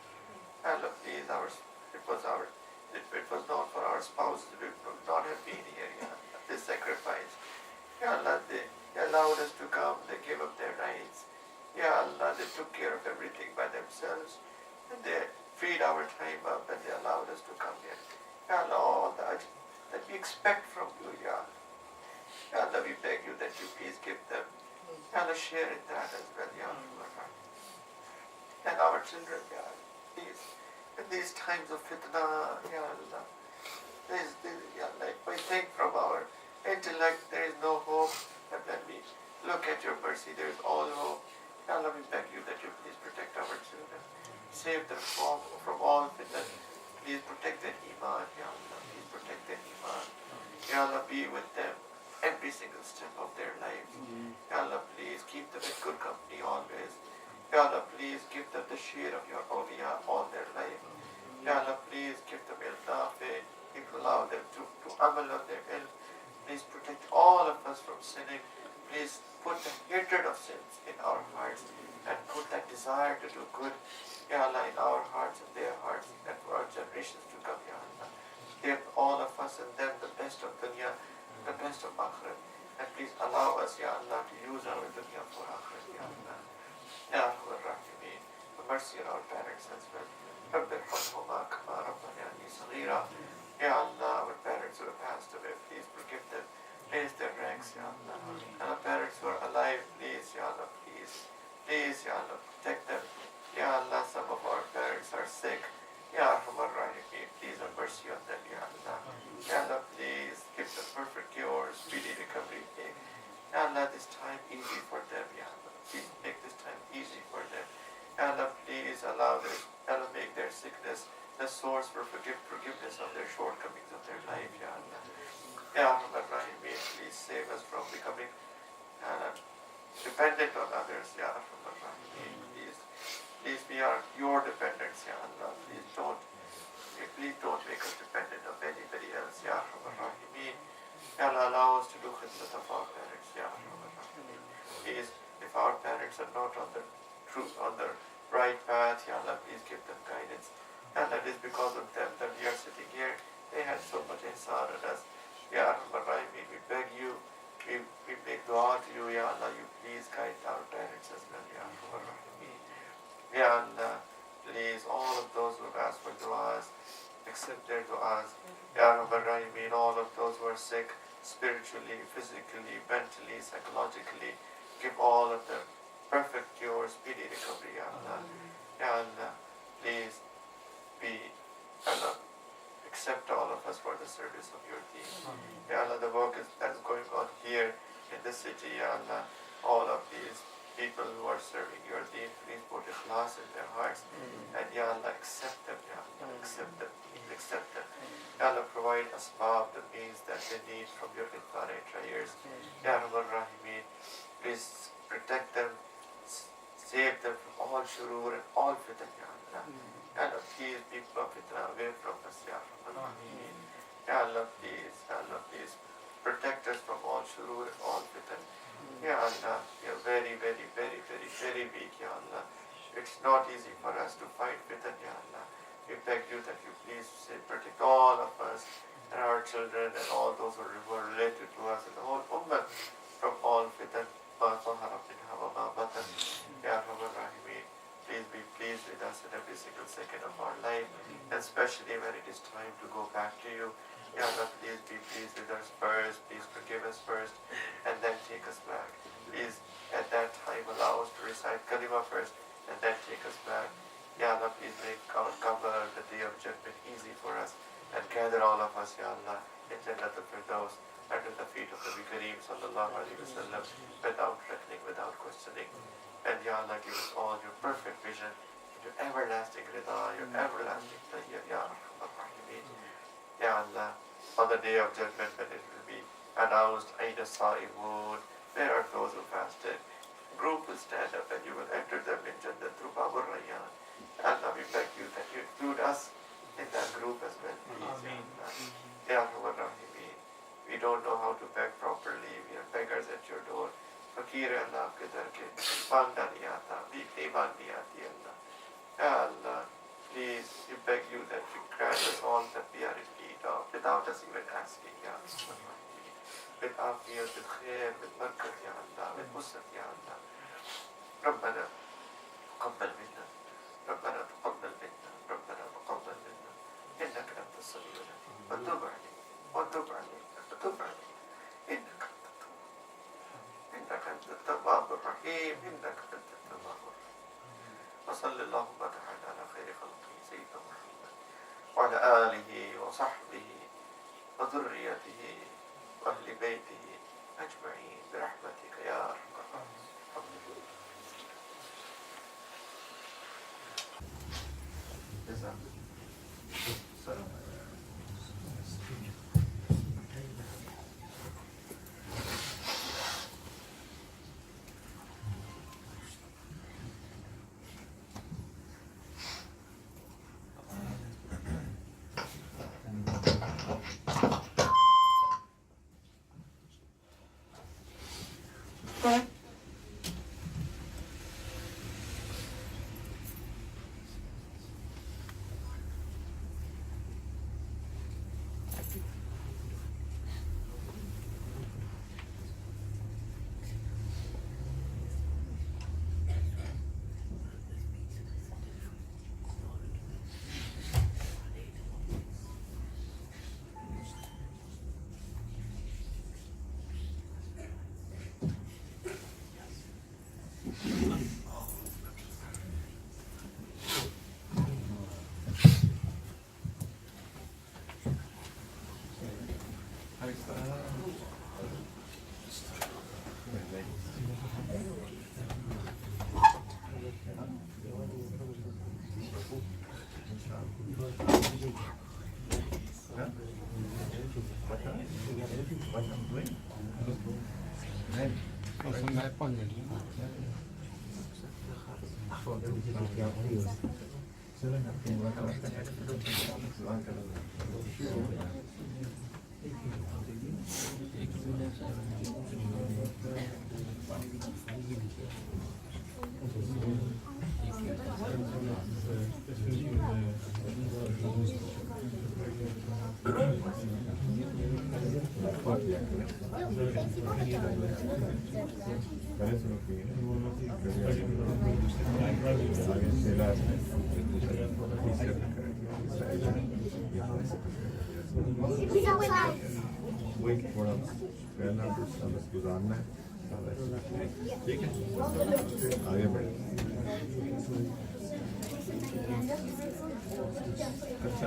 Speaker 1: Allah, please, it was not for our spouses, we would not have been here, Ya Allah. They sacrificed. Ya Allah, they allowed us to come, they gave up their rights. Ya Allah, they took care of everything by themselves. And they freed our time up and they allowed us to come here. Ya Allah, all that we expect from you, Ya Allah. Ya Allah, we beg you that you please give them. Ya Allah, share in that as well, Ya Allah. And our children, Ya Allah, please. In these times of fitna, Ya Allah, Ya Allah, if we think from our intellect there is no hope, and when we look at your mercy, there is all hope. Ya Allah, we beg you that you please protect our children. Save them from all fitna. Please protect their iman, Ya Allah. Please protect their iman. Ya Allah, be with them every single step of their lives. Ya Allah, please keep them in good company always. Ya Allah, please give them the share of your awliya all their life. Ya Allah, please give them ilm nafi. Allow them to amal on their ilm. Please protect all of us from sinning. Please put the hatred of sins in our hearts and put that desire to do good, Ya Allah, in our hearts and their hearts and for our generations to come, Ya Allah. Give all of us and them the best of dunya, the best of akhirat. And please allow us, Ya Allah, to use our dunya for akhirat, Ya Allah. Ya Arhamar Rahimeen, have mercy on our parents as well. رب ارحمهما كما ربياني صغيرا. Ya Allah, our parents who have passed away, please forgive them. Raise their ranks, Ya Allah. And our parents who are alive, please, Ya Allah, please. Please, Ya Allah, protect them. Ya Allah, some of our parents are sick. Ya Arhamar Rahimeen, please have mercy on them, Ya Allah. Ya Allah, please give them perfect cure, speedy recovery. Ya Allah, this time easy for them, Ya Allah. Please make this time easy for them. Ya Allah, please allow make their sickness the source for forgiveness of their shortcomings of their life, Ya Allah. Ya Arhamar Rahimeen, please save us from becoming dependent on others, Ya Arhamar Rahimeen. Please be your dependents, Ya Allah. Please don't make us dependent on anybody else, Ya Arhamar Rahimeen. Ya Allah, allow us to do khidmat of our parents, Ya Arhamar Rahimeen. Please, if our parents are not on the right path, Ya Allah, please give them guidance. And that is because of them that we are sitting here. They had so much ihsan on us. Ya Arhamar Rahimeen, we beg you, we make dua to you, Ya Allah, you please guide our parents as well, Ya Arhamar Rahimeen. Ya Allah, please, all of those who have asked for duas, accept their duas. Ya Arhamar Rahimeen, all of those who are sick, spiritually, physically, mentally, psychologically, give all of them perfect cure, speedy recovery, Ya Allah. Ya Allah, please accept all of us for the service of your deen. Ya Allah, the work that's going on here in the city, Ya Allah, all of these people who are serving your deen, please put ikhlas in their hearts. And Ya Allah, accept them, Ya Allah, accept them. Ya Allah, provide asbab, the means that they need from your infinite prayers. Ya Arhamar Rahimeen, please protect them, save them from all shurur and all fitan, Ya Allah. Ya Allah, please, people of fitna away from us, Ya Arhamar Rahimeen. Ya Allah, please, protect us from all shurur and all fitan. Ya Allah, we are very, very, very, very, very weak, Ya Allah. It's not easy for us to fight fitan, Ya Allah. We beg you that you please protect all of us and our children and all those who are related to us and the whole ummah from all fitan. Ya Arhamar Rahimeen, please be pleased with us in every single second of our life, and especially when it is time to go back to you. Ya Allah, please be pleased with us first, please forgive us first, and then take us back. Please, at that time, allow us to recite kalima first, and then take us back. Ya Allah, please make our qabr, the day of judgment, easy for us, and gather all of us, Ya Allah, in Jannat al-Firdaus, under the feet of Nabi Kareem sallallahu alaihi wasallam, without reckoning, without questioning. And Ya Allah, give us all your perfect vision, your everlasting rida, your everlasting tayyib, Ya Arhamar Rahimeen. Ya Allah, on the day of judgment when it will be announced, Aina Sa'imun, where are those who fasted? Group will stand up and you will enter them in Jannah through Babur Rayyan. Allah, we beg you that you include us in that group as well, please. Ya Arhamar Rahimeen, we don't know how to beg properly, we are beggars at your door. Fakir Allah ke dar ke, mangna nahi aata, bhik nahi mangni aati Allah. Ya بالعافية يا أرحم الراحمين، بالعافية بالخير بالبركة يا الله بالوسط يا الله. ربنا تقبل منا، ربنا تقبل منا، ربنا تقبل منا، إنك أنت السميع العليم. وتب علينا وتب علينا وتب علينا، إنك أنت التواب، إنك أنت التواب الرحيم، إنك أنت التواب الرحيم. وصلى اللهم تعالى على خير خلقه سيدنا محمد وعلى آله وصحبه وذريته وأهل بيته أجمعين برحمتك يا أرحم الراحمين. السلام عليكم.
Speaker 2: वही थोड़ा पहला बस गुजारना है, ठीक है, आगे बढ़े। अच्छा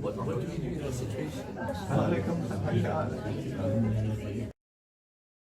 Speaker 2: What do you do in that situation?